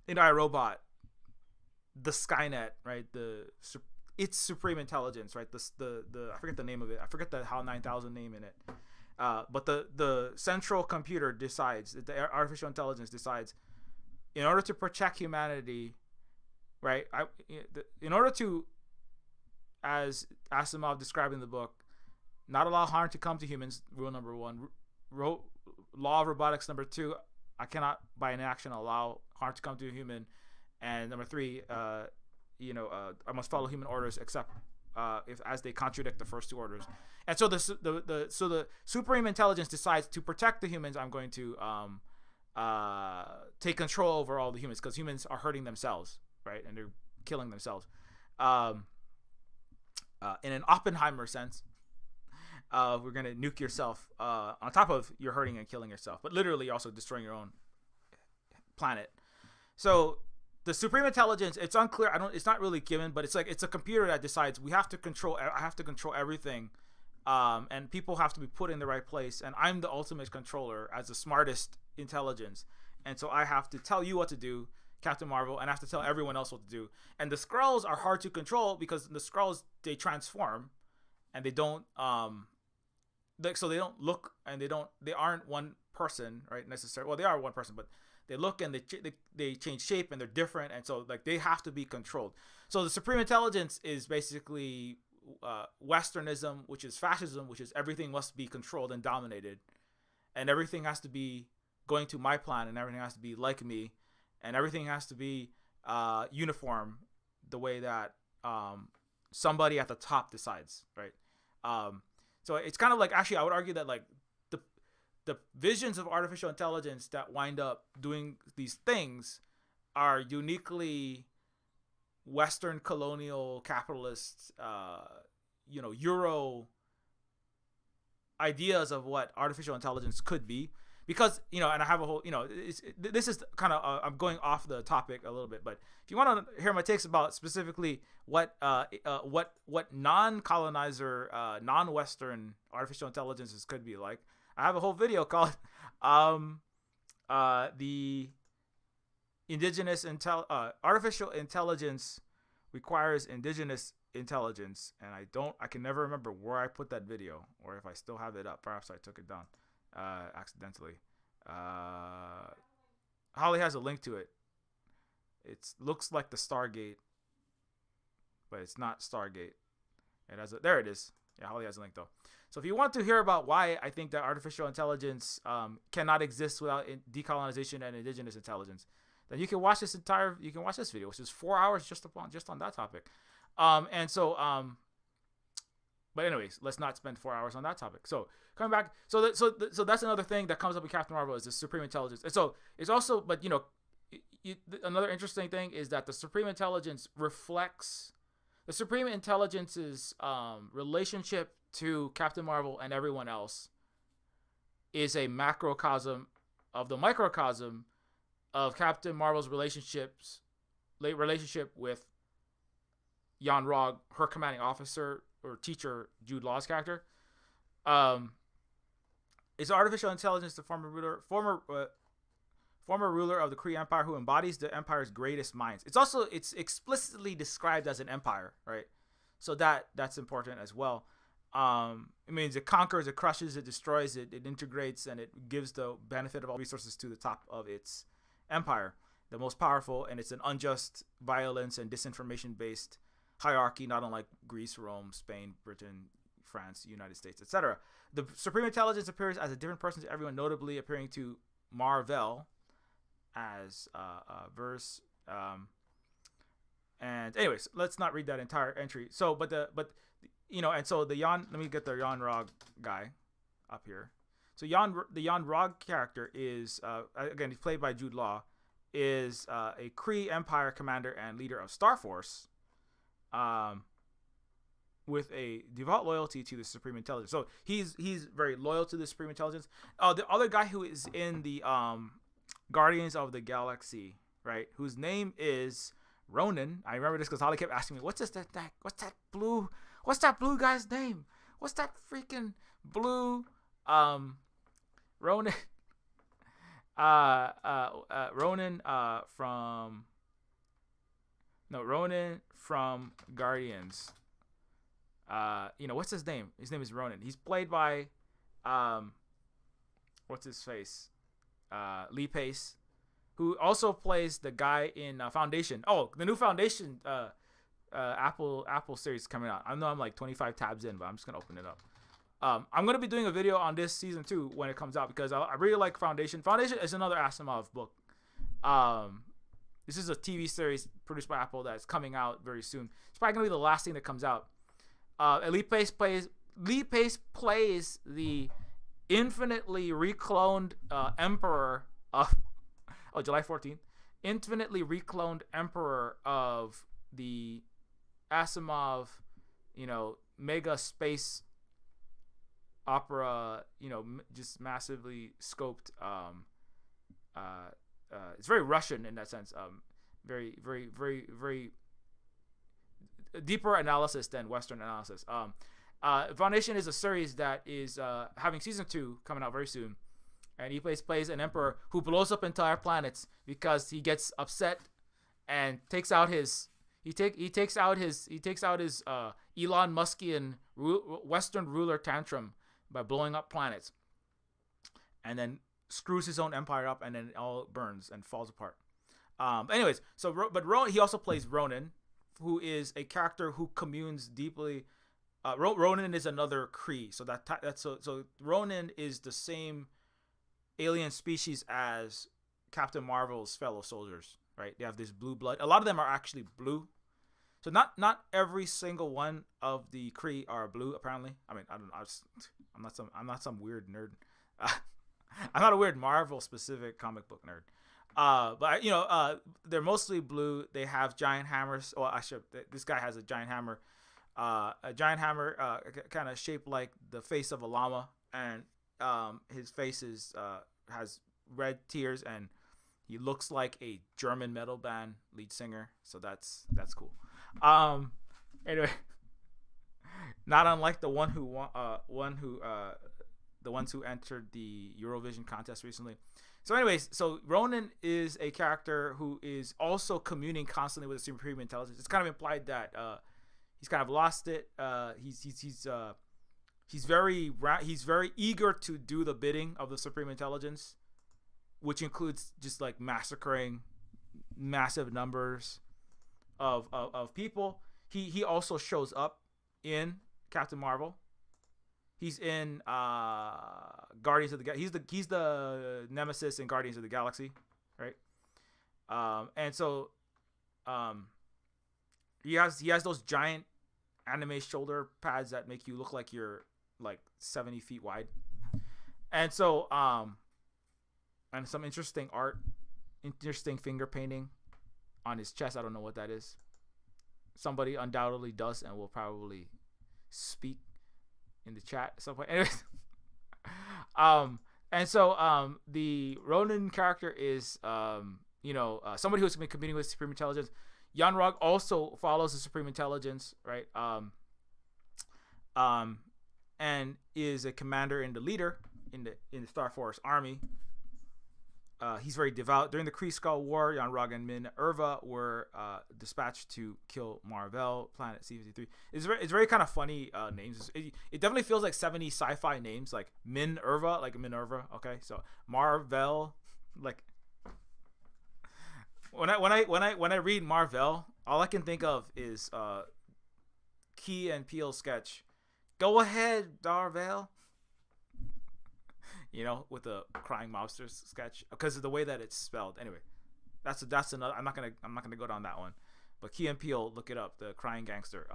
in iRobot, the Skynet, right? It's supreme intelligence, right? The I forget the name of it. I forget the HAL 9000 name in it. But the central computer decides, the artificial intelligence decides, in order to protect humanity, right? In order to, as Asimov described in the book, not allow harm to come to humans. Rule number 1. Law of robotics number 2. I cannot, by inaction, allow harm to come to a human. And number 3, I must follow human orders except if as they contradict the first 2 orders. And so the supreme intelligence decides to protect the humans. I'm going to take control over all the humans because humans are hurting themselves, right? And they're killing themselves. In an Oppenheimer sense, we're going to nuke yourself on top of you're hurting and killing yourself, but literally also destroying your own planet. So the supreme intelligence, it's unclear. It's not really given, but it's like it's a computer that decides I have to control everything, and people have to be put in the right place. And I'm the ultimate controller as the smartest intelligence, and so I have to tell you what to do, Captain Marvel, and I have to tell everyone else what to do. And the Skrulls are hard to control because the Skrulls, they transform, and they don't so they don't look, and they aren't one person, right? Necessarily, well, they are one person, but they look and they change shape and they're different, and so like they have to be controlled. So the supreme intelligence is basically Westernism, which is fascism, which is everything must be controlled and dominated, and everything has to be going to my plan, and everything has to be like me, and everything has to be uniform, the way that somebody at the top decides, right? So it's kind of like, actually, I would argue that like the visions of artificial intelligence that wind up doing these things are uniquely Western colonial capitalist, Euro ideas of what artificial intelligence could be. Because, and I have a whole, this is kind of, I'm going off the topic a little bit, but if you want to hear my takes about specifically what non-colonizer, non-Western artificial intelligences could be like, I have a whole video called the indigenous artificial intelligence requires indigenous intelligence, and I can never remember where I put that video or if I still have it up. Perhaps I took it down accidentally. Holly has a link to it. It looks like the Stargate, but it's not Stargate. There it is. Yeah, Holly has a link though. So if you want to hear about why I think that artificial intelligence cannot exist without decolonization and indigenous intelligence, then you can watch this video, which is 4 hours just on that topic. But anyways, let's not spend 4 hours on that topic. So coming back, so that's another thing that comes up in Captain Marvel is the supreme intelligence. And so it's also, but another interesting thing is that the supreme intelligence reflects the supreme intelligence's relationship to Captain Marvel and everyone else is a macrocosm of the microcosm of Captain Marvel's relationship with Jan Rog, her commanding officer or teacher, Jude Law's character. Is artificial intelligence the former ruler of the Kree Empire who embodies the Empire's greatest minds? It's explicitly described as an empire, right? So that's important as well. It means it conquers, it crushes, it destroys, it integrates, and it gives the benefit of all resources to the top of its empire, the most powerful, and it's an unjust, violence, and disinformation-based hierarchy, not unlike Greece, Rome, Spain, Britain, France, United States, etc. The Supreme Intelligence appears as a different person to everyone, notably appearing to Mar-Vell as verse. And anyways, let's not read that entire entry. So, and so the Jan. Let me get the Jan Rog guy up here. So the Jan Rog character is again, he's played by Jude Law, is a Kree Empire commander and leader of Star Force, with a devout loyalty to the Supreme Intelligence. So he's very loyal to the Supreme Intelligence. The other guy who is in the Guardians of the Galaxy, right? Whose name is Ronan. I remember this because Holly kept asking me, what's that blue guy's name? What's that freaking blue Ronan? Ronan from Guardians. What's his name? His name is Ronan. He's played by what's his face? Lee Pace, who also plays the guy in Foundation. Oh, the new Foundation Apple series coming out. I know I'm like 25 tabs in, but I'm just gonna open it up. I'm gonna be doing a video on this season 2 when it comes out because I really like Foundation. Foundation is another Asimov book. This is a TV series produced by Apple that's coming out very soon. It's probably gonna be the last thing that comes out. Lee Pace plays the infinitely recloned emperor of July 14th, infinitely recloned emperor of the Asimov, mega space opera, just massively scoped. It's very Russian in that sense. Very, very, very, very deeper analysis than Western analysis. Foundation is a series that is having season 2 coming out very soon, and he plays an emperor who blows up entire planets because he gets upset and takes out his Elon Muskian Western ruler tantrum by blowing up planets, and then screws his own empire up, and then it all burns and falls apart. Anyways, he also plays Ronan, who is a character who communes deeply. Ronan is another Kree, so Ronan is the same alien species as Captain Marvel's fellow soldiers, right? They have this blue blood. A lot of them are actually blue. So not every single one of the Kree are blue, apparently. I mean, I don't know. I'm not some weird nerd. I'm not a weird Marvel specific comic book nerd. But they're mostly blue. They have giant hammers. Well, this guy has a giant hammer. Kind of shaped like the face of a llama, and his face has red tears, and he looks like a German metal band lead singer. So that's cool. Anyway, not unlike the ones who entered the Eurovision contest recently. So anyways, Ronan is a character who is also communing constantly with the Supreme Intelligence. It's kind of implied that he's kind of lost it. He's very eager to do the bidding of the Supreme Intelligence, which includes just like massacring massive numbers of people. He also shows up in Captain Marvel. He's in Guardians of the Galaxy. He's the nemesis in Guardians of the Galaxy, right? He has those giant anime shoulder pads that make you look like you're like 70 feet wide, and some interesting art, interesting finger painting on his chest. I don't know what that is. Somebody undoubtedly does and will probably speak in the chat at some point. Anyways, the Ronan character is somebody who's been competing with Supreme Intelligence. Jan Rog also follows the Supreme Intelligence, right? And is a commander and the leader in the Star Force Army. He's very devout. During the Kree Skull War, Jan Rog and Minerva were dispatched to kill Mar-Vell, planet C-53. It's very kind of funny names. It definitely feels like 70s sci-fi names, like Minerva, like Minerva. Okay, so Mar-Vell, like when I read Mar-Vell, all I can think of is Key and Peele sketch, Go ahead, Darvale. With the crying mobsters sketch because of the way that it's spelled. Anyway, that's another. I'm not gonna go down that one. But Key and Peele, look it up. The crying gangster.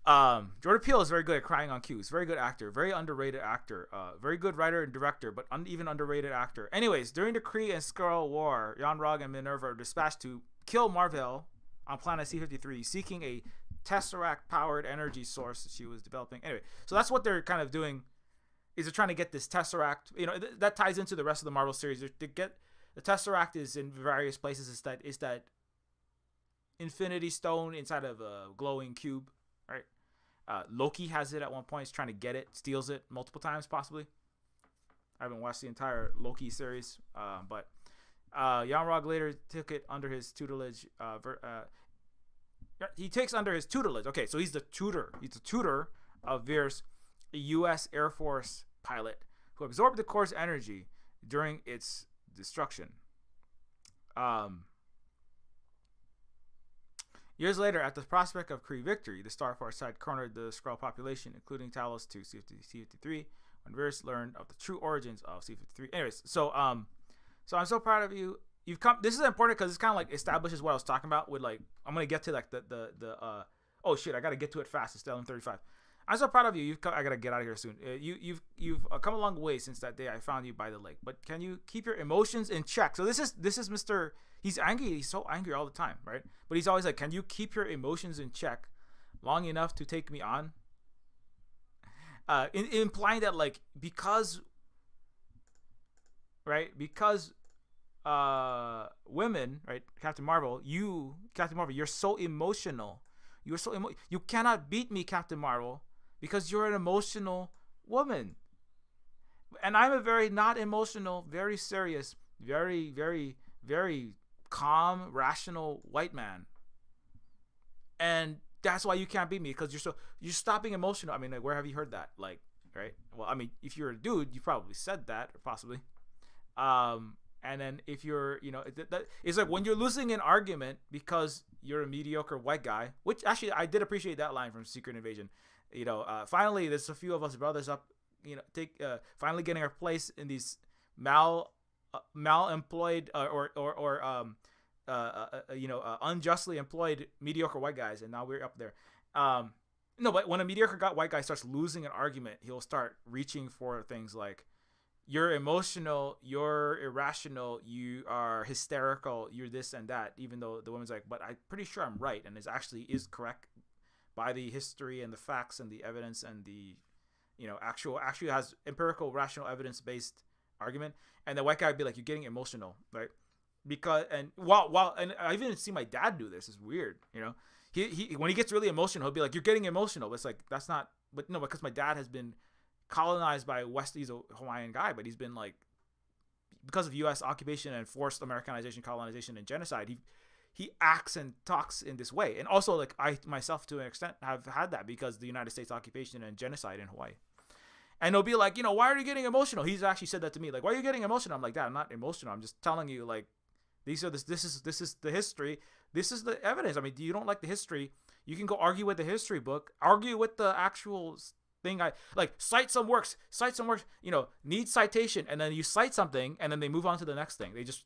Jordan Peele is very good at crying on cue. He's a very good actor, very underrated actor, very good writer and director, but even underrated actor. Anyways, during the Kree and Skrull War, Yon-Rogg and Minerva are dispatched to kill Mar-Vell on planet C-53, seeking a Tesseract-powered energy source she was developing. Anyway, so that's what they're kind of doing. Is they're trying to get this Tesseract. That ties into the rest of the Marvel series. To get the Tesseract is in various places. Is that Infinity Stone inside of a glowing cube, right? Loki has it at one point. He's trying to get it, steals it multiple times, possibly. I haven't watched the entire Loki series, but Yon-Rogg later took it under his tutelage. He takes under his tutelage. Okay, so he's the tutor. He's the tutor of Vers, a U.S. Air Force pilot who absorbed the core's energy during its destruction. Years later, at the prospect of Kree victory, the Starforce had cornered the Skrull population, including Talos to C-53, when Vers learned of the true origins of C-53. Anyways, so I'm so proud of you. You've come. This is important because it's kind of like establishes what I was talking about. With like, I'm gonna get to like oh shit, I gotta get to it fast. It's still 35. I'm so proud of you. I gotta get out of here soon. You've come a long way since that day I found you by the lake. But can you keep your emotions in check? So this is Mr. He's angry. He's so angry all the time, right? But he's always like, can you keep your emotions in check long enough to take me on? Implying that like because women, right? Captain Marvel, you're so emotional. You cannot beat me, Captain Marvel, because you're an emotional woman. And I'm a very not emotional, very serious, very, very, very calm, rational white man. And that's why you can't beat me, because you're stopping emotional. I mean, like, where have you heard that? Like, right? Well, I mean, if you're a dude, you probably said that, or possibly. And then if you're, it's like when you're losing an argument because you're a mediocre white guy, which actually I did appreciate that line from Secret Invasion. Finally, there's a few of us brothers up, finally getting our place in these malemployed unjustly employed mediocre white guys, and now we're up there. No, but when a mediocre white guy starts losing an argument, he'll start reaching for things like, you're emotional, you're irrational, you are hysterical, you're this and that, even though the woman's like, but I'm pretty sure I'm right, and it actually is correct by the history and the facts and the evidence and the, actually has empirical, rational, evidence-based argument. And the white guy would be like, you're getting emotional, right? Because, and and I even see my dad do this. It's weird, he when he gets really emotional, he'll be like, you're getting emotional. But it's like, that's not, but no, because my dad has been colonized by he's a Hawaiian guy, but he's been like, because of U.S. occupation and forced Americanization, colonization, and genocide, he acts and talks in this way. And also, like, I myself to an extent have had that because the United States occupation and genocide in Hawaii. And he'll be like, why are you getting emotional? He's actually said that to me, like, why are you getting emotional? I'm like, Dad, I'm not emotional. I'm just telling you, like, this is the history. This is the evidence. I mean, you don't like the history, you can go argue with the history book, argue with the actual thing. I like cite some works, need citation, and then you cite something, and then they move on to the next thing. They just,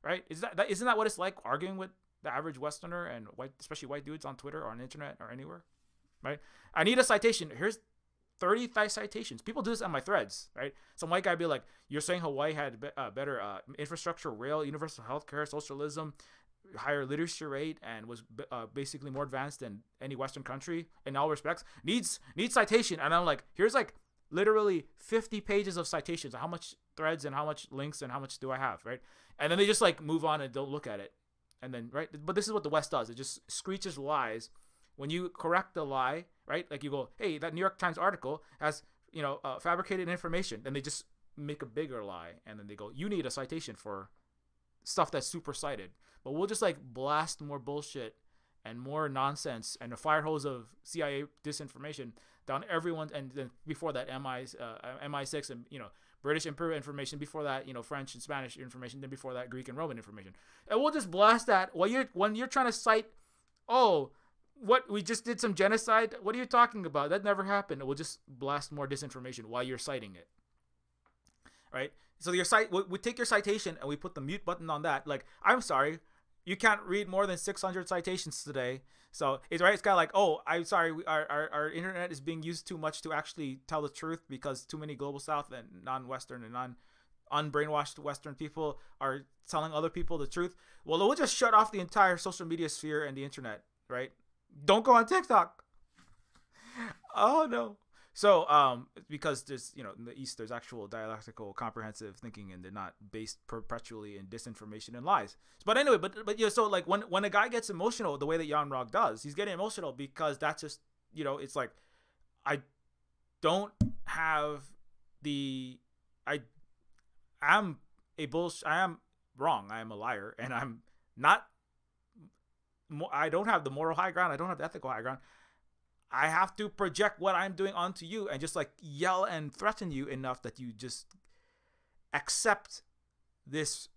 right? Isn't that what it's like arguing with the average Westerner and especially white dudes on Twitter or on the internet or anywhere, right? I need a citation. Here's 30 citations. People do this on my threads, right? Some white guy be like, you're saying Hawaii had better infrastructure, rail, universal healthcare, socialism, higher literacy rate, and was basically more advanced than any Western country in all respects. Needs citation. And I'm like, here's like literally 50 pages of citations. How much threads and how much links and how much do I have, right? And then they just like move on and don't look at it. And then, right? But this is what the West does. It just screeches lies. When you correct the lie, right? Like you go, hey, that New York Times article has, fabricated information. Then they just make a bigger lie. And then they go, you need a citation for stuff that's super cited. But we'll just like blast more bullshit and more nonsense and a fire hose of CIA disinformation down everyone. And then before that, MI6 and, British Imperial information. Before that, French and Spanish information. Then before that, Greek and Roman information. And we'll just blast that when you're trying to cite, what, we just did some genocide? What are you talking about? That never happened. We'll just blast more disinformation while you're citing it, right? So your site, we take your citation and we put the mute button on that. Like, I'm sorry, you can't read more than 600 citations today. So it's right. It's kind of like, oh, I'm sorry, our internet is being used too much to actually tell the truth because too many global South and non-Western and unbrainwashed Western people are telling other people the truth. Well, we'll just shut off the entire social media sphere and the internet, right? Don't go on TikTok. Oh no. So, because there's, in the East, there's actual dialectical, comprehensive thinking, and they're not based perpetually in disinformation and lies. But anyway, but so like when a guy gets emotional, the way that Jan Rog does, he's getting emotional because that's just, it's like, I don't have I am wrong. I am a liar, and I don't have the moral high ground. I don't have the ethical high ground. I have to project what I'm doing onto you and just like yell and threaten you enough that you just accept this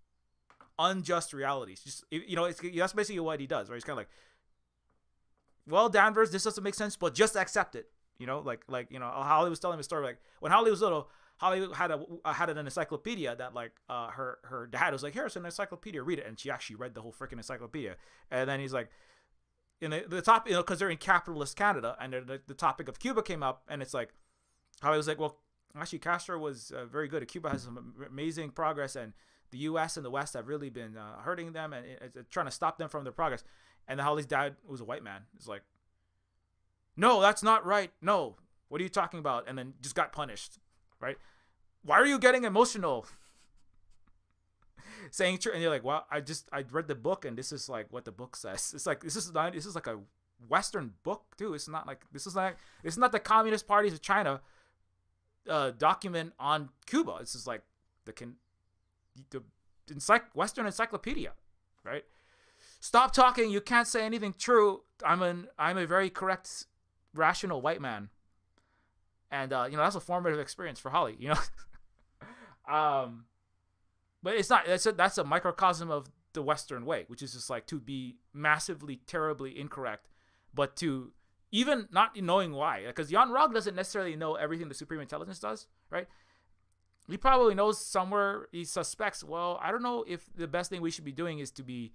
unjust reality. It's just, that's basically what he does, right? He's kind of like, well, Danvers, this doesn't make sense, but just accept it. Holly was telling me a story, like when Holly was little, Holly had an encyclopedia that like her dad was like, here's an encyclopedia, read it, and she actually read the whole freaking encyclopedia. And then he's like, in the top, because they're in capitalist Canada, and the topic of Cuba came up, and it's like, Holly was like, well, actually Castro was very good. Cuba has some amazing progress, and the U.S. and the West have really been hurting them and trying to stop them from their progress. And then Holly's dad was a white man. It's like, no, that's not right. No, what are you talking about? And then just got punished, right? Why are you getting emotional? Saying true, and you're like, well, I read the book, and this is like what the book says. It's like this is like a Western book too. It's not like this is not the Communist parties of China document on Cuba. This is like the Western encyclopedia, right? Stop talking. You can't say anything true. I'm a very correct, rational white man, and that's a formative experience for Holly. But it's not. That's a microcosm of the Western way, which is just like to be massively, terribly incorrect, but to even not knowing why. Because Jan Rog doesn't necessarily know everything the Supreme Intelligence does, right? He probably knows somewhere. He suspects. Well, I don't know if the best thing we should be doing is to be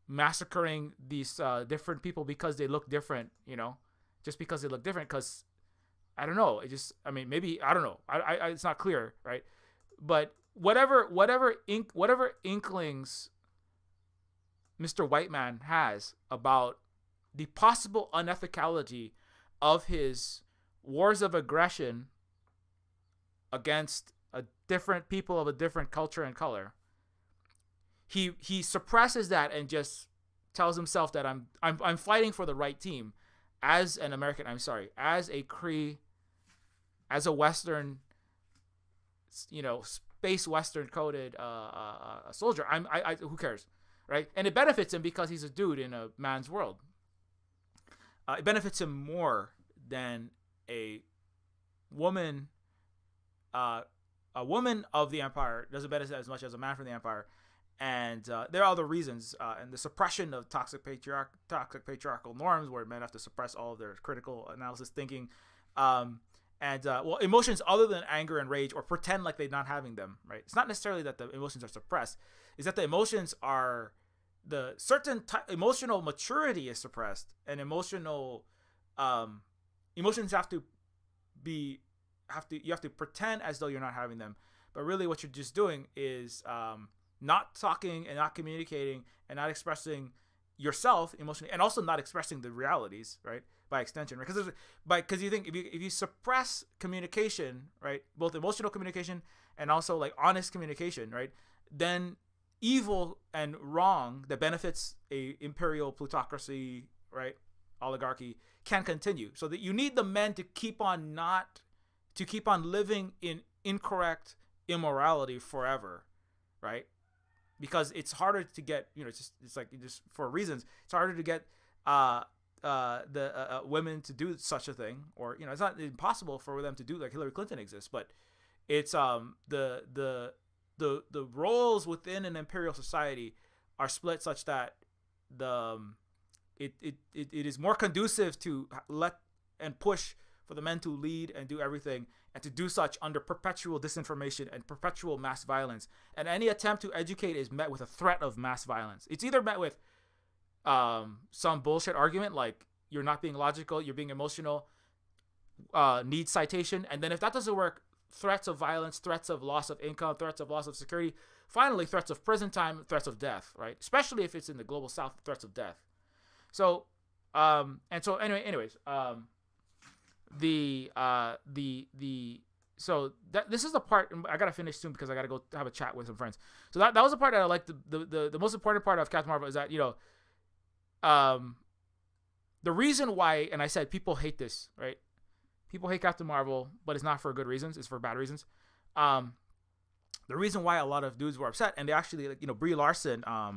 massacring these different people because they look different. Just because they look different. Because I don't know. Maybe I don't know. I it's not clear, right? But whatever inklings Mr. Whiteman has about the possible unethicality of his wars of aggression against a different people of a different culture and color, he suppresses that and just tells himself that I'm fighting for the right team as an American. I'm sorry, as a Cree, as a Western, space Western coded soldier. I who cares, right? And it benefits him because he's a dude in a man's world. It benefits him more than a woman. A woman of the empire doesn't benefit as much as a man from the empire, and there are other reasons. And the suppression of toxic patriarchal norms, where men have to suppress all of their critical analysis thinking. Emotions other than anger and rage, or pretend like they're not having them, right? It's not necessarily that the emotions are suppressed. It's that the emotions are the certain emotional maturity is suppressed, and emotions have to you have to pretend as though you're not having them, but really what you're just doing is not talking and not communicating and not expressing yourself emotionally, and also not expressing the realities, right? By extension, right? Because you think if you suppress communication, right, both emotional communication and also like honest communication, right, then evil and wrong that benefits a imperial plutocracy, right, oligarchy can continue. So that you need the men to keep on living in incorrect immorality forever, right? Because it's harder to get, it's for reasons, it's harder to get the women to do such a thing, or it's not impossible for them to do, like Hillary Clinton exists, but it's the roles within an imperial society are split such that the it is more conducive to let and push for the men to lead and do everything, and to do such under perpetual disinformation and perpetual mass violence. And any attempt to educate is met with a threat of mass violence. It's either met with some bullshit argument like you're not being logical, you're being emotional, need citation, and then if that doesn't work, threats of violence, threats of loss of income, threats of loss of security, finally threats of prison time, threats of death, right? Especially if it's in the global south, threats of death. So this is the part I gotta finish soon because I gotta go have a chat with some friends. So that was the part that I liked. The most important part of Captain Marvel is that, you know, the reason why, and I said people hate this, right? People hate Captain Marvel, but it's not for good reasons. It's for bad reasons. The reason why a lot of dudes were upset, and they actually, like, you know, Brie Larson got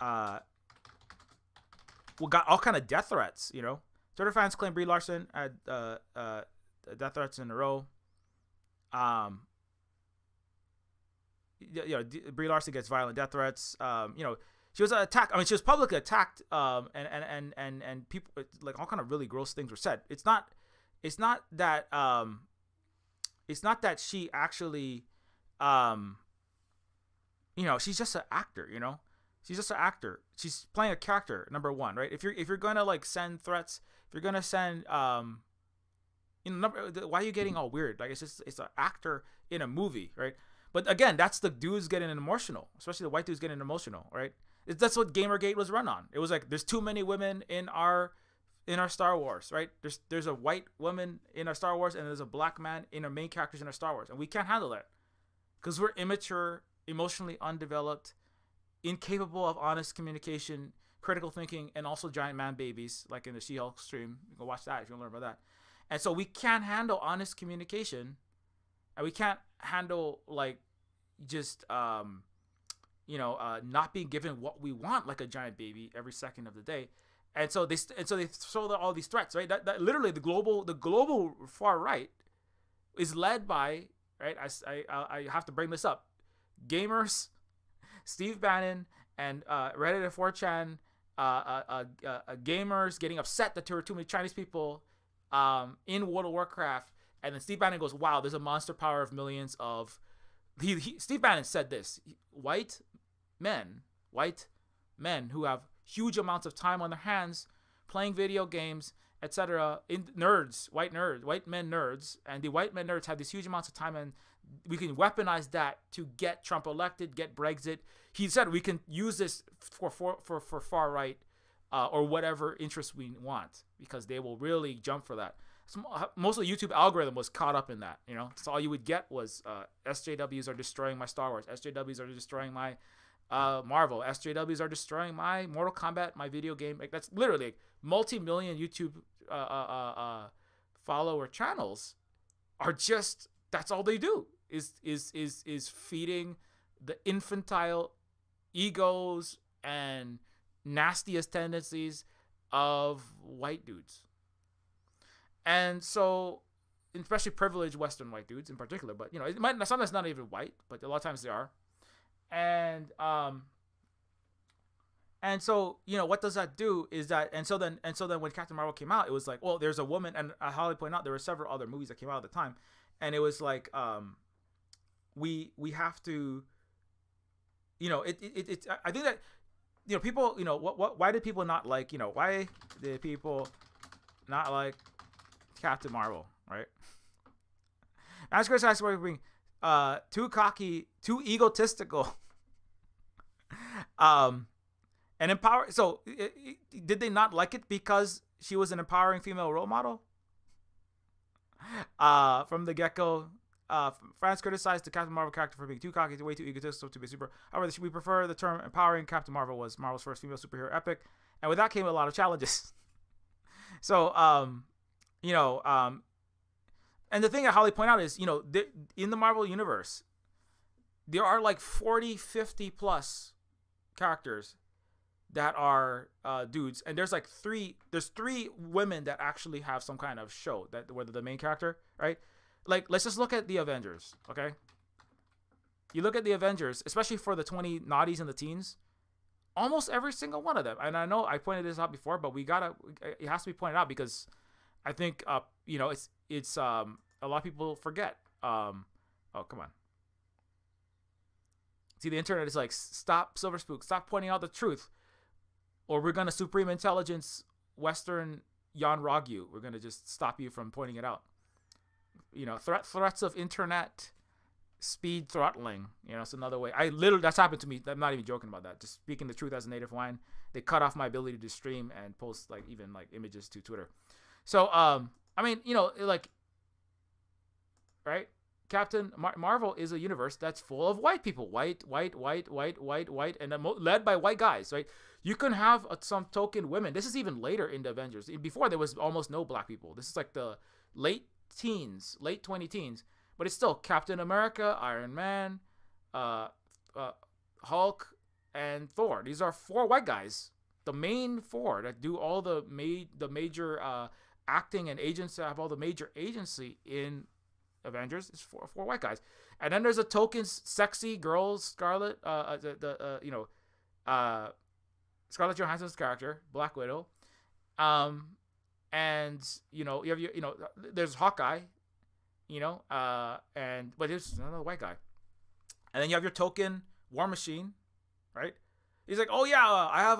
all kind of death threats, you know. Twitter fans claim Brie Larson had death threats in a row. You know, Brie Larson gets violent death threats. You know, she was attacked. I mean, she was publicly attacked. And people, like, all kind of really gross things were said. It's not that she actually, you know, she's just an actor. You know, she's just an actor. She's playing a character. Number one, right? If you're gonna like send threats, if you're gonna send you know, why are you getting all weird? Like, it's an actor in a movie, right? But again, that's the dudes getting emotional, especially the white dudes getting emotional, right? That's what Gamergate was run on. It was like, there's too many women in our Star Wars, right? There's a white woman in our Star Wars, and there's a black man in our main characters in our Star Wars, and we can't handle that because we're immature, emotionally undeveloped, incapable of honest communication, critical thinking, and also giant man babies, like in the She-Hulk stream. You can go watch that if you want to learn about that. And so we can't handle honest communication, and we can't handle, like, just you know, not being given what we want like a giant baby every second of the day. And so they throw all these threats, right? That literally the global far right is led by, right? I have to bring this up. Gamers, Steve Bannon, and Reddit and 4chan, gamers getting upset that there were too many Chinese people in World of Warcraft, and then Steve Bannon goes, "Wow, there's a monster power of millions of." Steve Bannon said this: white men who have huge amounts of time on their hands playing video games, etc. White men nerds, and the white men nerds have these huge amounts of time, and we can weaponize that to get Trump elected, get Brexit. He said we can use this for far right or whatever interest we want, because they will really jump for that. So most of the YouTube algorithm was caught up in that, you know. So all you would get was SJWs are destroying my Star Wars, SJWs are destroying my Marvel, SJWs are destroying my Mortal Kombat, my video game. Like, that's literally like, multi-million YouTube follower channels are just, that's all they do is feeding the infantile egos and nastiest tendencies of white dudes. And so, especially privileged Western white dudes in particular, but, you know, it might sometimes not even white, but a lot of times they are. And so, you know, what does that do is that, and so then when Captain Marvel came out, it was like, well, there's a woman, and Holly pointed out there were several other movies that came out at the time, and it was like, we have to, you know, it's I think that, you know, people, you know, why did people not like, you know, why did people not like Captain Marvel, right? As Chris asked, being too cocky, too egotistical, and empower. So, did they not like it because she was an empowering female role model? From the get-go, fans criticized the Captain Marvel character for being too cocky, way too egotistical to be super. However, we prefer the term empowering. Captain Marvel was Marvel's first female superhero epic, and with that came a lot of challenges. So, you know, and the thing that Holly pointed out is, you know, in the Marvel universe, there are like 40, 50 plus characters that are dudes, and there's three women that actually have some kind of show that where the main character, right? Like, let's just look at the Avengers, okay? You look at the Avengers, especially for the 20 naughties and the teens. almost every single one of them. And I know I pointed this out before, but it has to be pointed out because I think it's a lot of people forget. Oh, come on. See, the internet is like, stop, Silver Spook, stop pointing out the truth, or we're gonna supreme intelligence Western Jan Rog you. We're gonna just stop you from pointing it out. Threats of internet speed throttling. It's another way. That's happened to me. I'm not even joking about that. Just speaking the truth as a native Hawaiian, they cut off my ability to stream and post even images to Twitter. So right? Captain Marvel is a universe that's full of white people, white, and led by white guys, right? You can have some token women. This is even later in the Avengers. Before, there was almost no black people. This is like the late 20 teens, but it's still Captain America, Iron Man, Hulk, and Thor. These are 4 white guys, the main 4 that do all the major acting and agents, that have all the major agency in Avengers. Is 4 white guys, and then there's a token sexy girl, Scarlett, Scarlett Johansson's character, Black Widow, and you have there's Hawkeye, but there's another white guy, and then you have your token War Machine, right? He's like, oh yeah, I have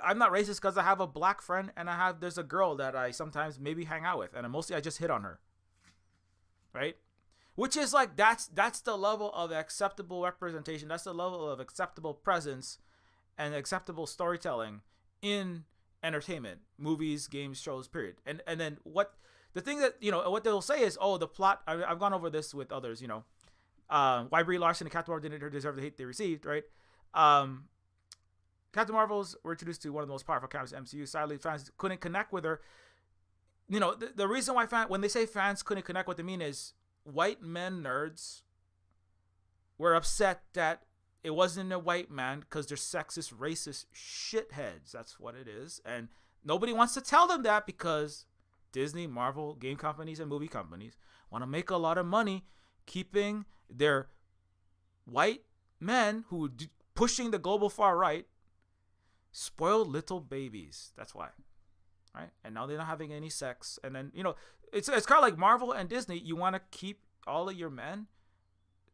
I'm not racist because I have a black friend, and there's a girl that I sometimes maybe hang out with, and mostly I just hit on her. Right? Which is like, that's the level of acceptable representation. That's the level of acceptable presence and acceptable storytelling in entertainment, movies, games, shows, period. And then the thing that, what they'll say is, oh, the plot, I've gone over this with others, why Brie Larson and Captain Marvel didn't deserve the hate they received, right? Captain Marvels were introduced to one of the most powerful characters in MCU. Sadly, fans couldn't connect with her. The reason why when they say fans couldn't connect, what they mean is white men nerds were upset that it wasn't a white man because they're sexist, racist shitheads. That's what it is. And nobody wants to tell them that because Disney, Marvel, game companies, and movie companies want to make a lot of money keeping their white men who pushing the global far right spoiled little babies. That's why. Right? And now they're not having any sex. And then, it's kind of like Marvel and Disney. You want to keep all of your men,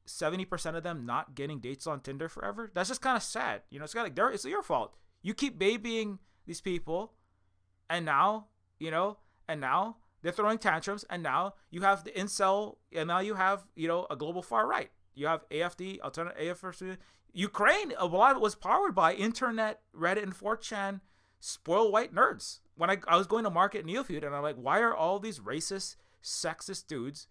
70% of them not getting dates on Tinder forever. That's just kind of sad. It's kind of like, it's your fault. You keep babying these people. And now, they're throwing tantrums. And now you have the incel. And now you have, a global far right. You have AFD, alternate AF. Ukraine, a lot of it was powered by internet, Reddit, and 4chan spoiled white nerds. When I was going to market Neofeud, and I'm like, why are all these racist, sexist dudes?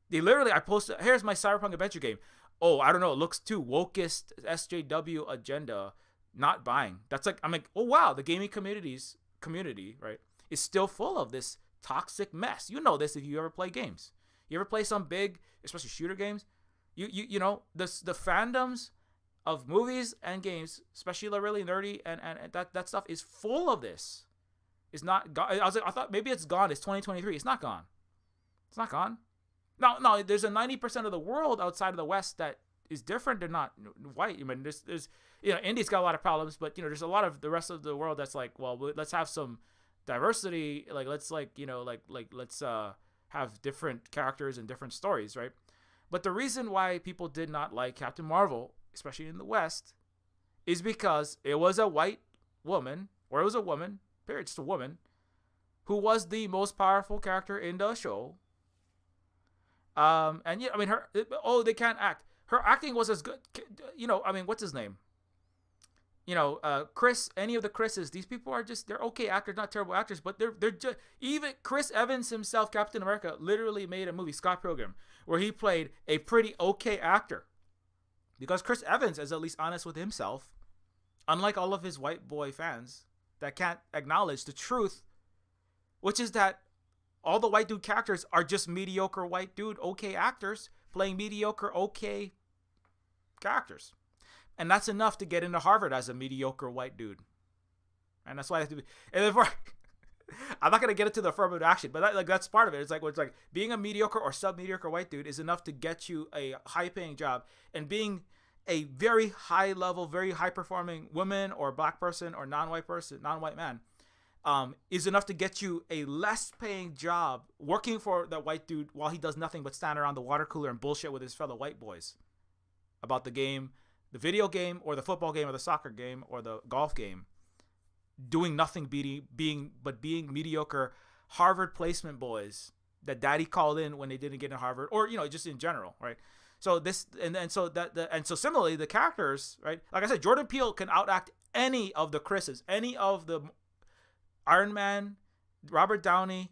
They literally, I posted, here's my cyberpunk adventure game. Oh, I don't know, it looks too wokest SJW agenda, not buying. That's like, I'm like, oh wow, the gaming community, right, is still full of this toxic mess. You know this if you ever play games. You ever play some big, especially shooter games? The fandoms of movies and games, especially the really nerdy and that stuff is full of this. It's not gone. I thought maybe it's gone. It's 2023. It's not gone. It's not gone. No. There's a 90% of the world outside of the West that is different. They're not white. I mean, there's India's got a lot of problems, but there's a lot of the rest of the world that's like, well, let's have some diversity. Like let's let's have different characters and different stories, right? But the reason why people did not like Captain Marvel, especially in the West, is because it was a white woman, or it was a woman, period, just a woman, who was the most powerful character in the show. They can't act. Her acting was as good, what's his name? Chris, any of the Chris's, these people are just, they're okay actors, not terrible actors, but they're just, even Chris Evans himself, Captain America, literally made a movie, Scott Pilgrim, where he played a pretty okay actor. Because Chris Evans is at least honest with himself, unlike all of his white boy fans that can't acknowledge the truth, which is that all the white dude characters are just mediocre white dude, okay actors playing mediocre, okay characters. And that's enough to get into Harvard as a mediocre white dude. And that's why I have to be. And therefore, I'm not gonna get into the affirmative action, but that's part of it. It's like being a mediocre or sub-mediocre white dude is enough to get you a high-paying job, and being a very high level, very high performing woman or black person or non-white man, is enough to get you a less paying job working for that white dude while he does nothing but stand around the water cooler and bullshit with his fellow white boys about the game, the video game or the football game or the soccer game or the golf game, doing nothing being mediocre Harvard placement boys that daddy called in when they didn't get in Harvard, or just in general, right? So this so similarly the characters, right? Like I said, Jordan Peele can outact any of the Chris's, any of the Iron Man, Robert Downey,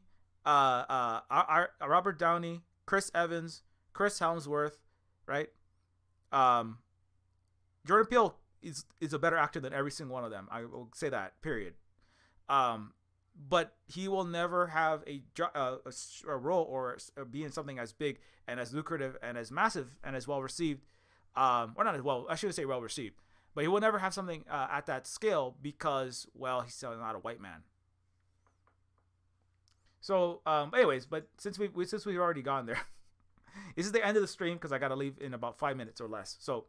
Chris Evans, Chris Helmsworth, right? Jordan Peele is a better actor than every single one of them. I will say that, period. But he will never have a role or be in something as big and as lucrative and as massive and as well received, or not as well. I shouldn't say well received, but he will never have something at that scale because, well, he's still not a white man. So, anyways, but since we've already gone there, this is the end of the stream because I gotta leave in about 5 minutes or less. So,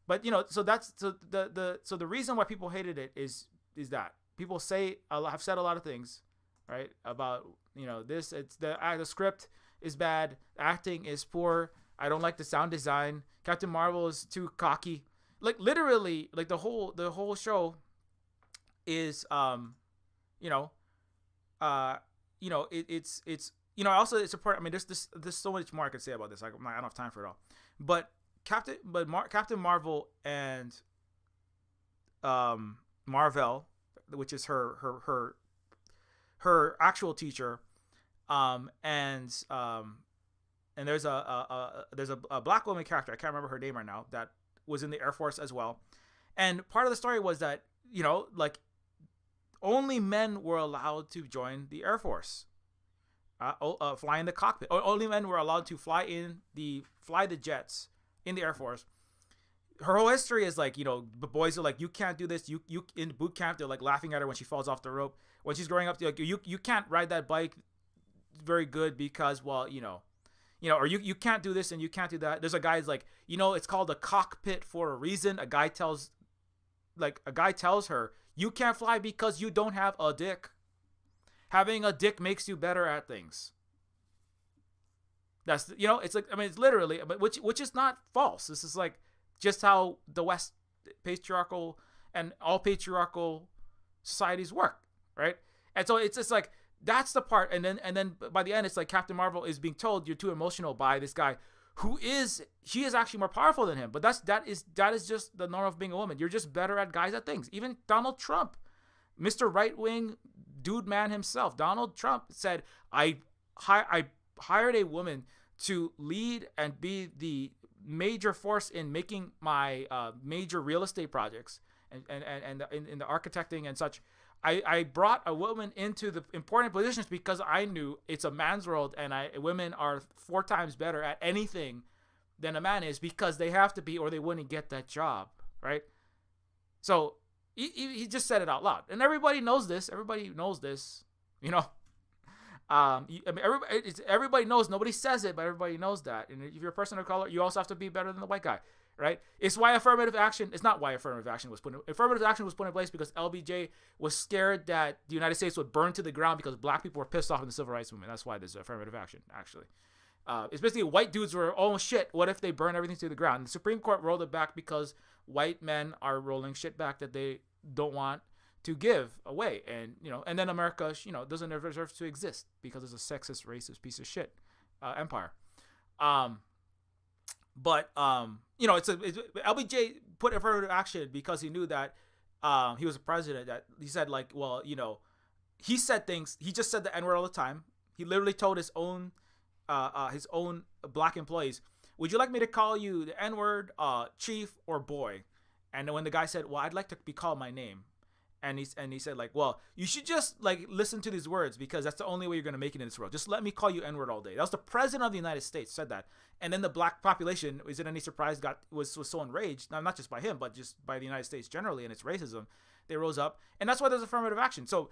but so that's the reason why people hated it is that people have said a lot of things, right? About this. It's the script is bad, acting is poor. I don't like the sound design. Captain Marvel is too cocky. Like literally, like the whole show is also it's important. I mean, there's so much more I could say about this. I don't have time for it all. But Captain Marvel and Marvel, which is her actual teacher, and there's a black woman character, I can't remember her name right now, that was in the Air Force as well. And part of the story was that like only men were allowed to join the Air Force, fly in the cockpit. Only men were allowed to fly the jets in the Air Force. Her whole history is like, the boys are like, you can't do this. You in boot camp, they're like laughing at her when she falls off the rope. When she's growing up, like, you can't ride that bike very good because, well, or you can't do this and you can't do that. There's a guy's like, it's called a cockpit for a reason. A guy tells her, you can't fly because you don't have a dick. Having a dick makes you better at things. That's, it's like, I mean, it's literally, but which is not false. This is like just how the West patriarchal and all patriarchal societies work, right? And so it's just like, that's the part. And then by the end, it's like Captain Marvel is being told you're too emotional by this guy she is actually more powerful than him. But that is just the norm of being a woman. You're just better at guys at things. Even Donald Trump, Mr. Right-wing dude man himself, Donald Trump said, I hired a woman to lead and be the major force in making my major real estate projects and in the architecting and such. I brought a woman into the important positions because I knew it's a man's world and women are 4 times better at anything than a man is because they have to be or they wouldn't get that job, right? So he just said it out loud. And everybody knows this. Everybody knows this, I mean, everybody knows. Nobody says it, but everybody knows that. And if you're a person of color, you also have to be better than the white guy, right? It's why affirmative action. It's not why affirmative action was put in place because LBJ was scared that the United States would burn to the ground because black people were pissed off in the civil rights movement. That's why there's affirmative action. Actually, it's basically white dudes were, oh shit, what if they burn everything to the ground? And the Supreme Court rolled it back because white men are rolling shit back that they don't want to give away, and and then America, doesn't deserve to exist because it's a sexist, racist piece of shit empire. But LBJ put affirmative action because he knew that he was a president. That he said like, well, he said things. He just said the N-word all the time. He literally told his own black employees, "Would you like me to call you the N-word, chief, or boy?" And when the guy said, "Well, I'd like to be called my name," and he said like, "Well, you should just like listen to these words because that's the only way you're gonna make it in this world. Just let me call you N-word all day." That was the president of the United States said that, and then the black population, is it any surprise, was so enraged, not just by him, but just by the United States generally and its racism. They rose up, and that's why there's affirmative action. So,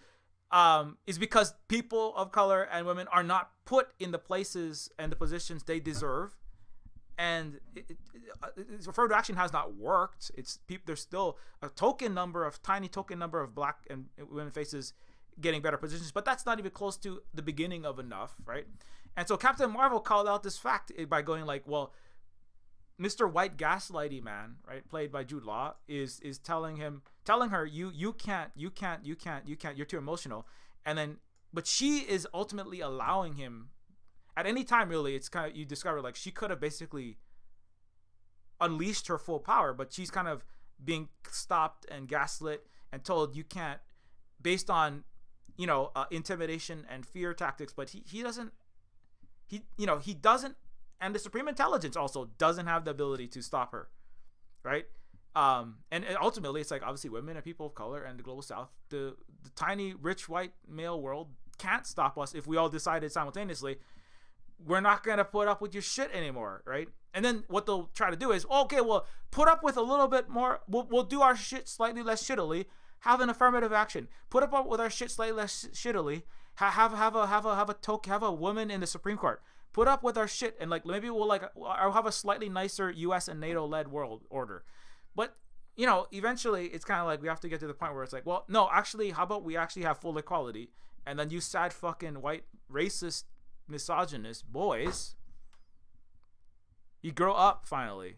is because people of color and women are not put in the places and the positions they deserve, and affirmative action has not worked. It's there's still a tiny token number of black and women faces getting better positions, but that's not even close to the beginning of enough, right? And so Captain Marvel called out this fact by going like, well, Mr. White Gaslighty Man, right, played by Jude Law, is telling her you can't, you're too emotional, and then but she is ultimately allowing him at any time, really. It's kind of, you discover like she could have basically unleashed her full power, but she's kind of being stopped and gaslit and told you can't, based on intimidation and fear tactics. But he doesn't, and the Supreme Intelligence also doesn't have the ability to stop her, right? And ultimately, it's like, obviously women and people of color and the global South, the tiny rich white male world can't stop us if we all decided simultaneously we're not going to put up with your shit anymore, right? And then what they'll try to do is, okay, well, put up with a little bit more. We'll do our shit slightly less shittily. Have an affirmative action. Put up with our shit slightly less shittily. Have a woman in the Supreme Court. Put up with our shit, and like maybe I'll have a slightly nicer U.S. and NATO-led world order. But eventually it's kind of like we have to get to the point where it's like, well, no, actually, how about we actually have full equality, and then you sad fucking white racist misogynist boys, you grow up finally,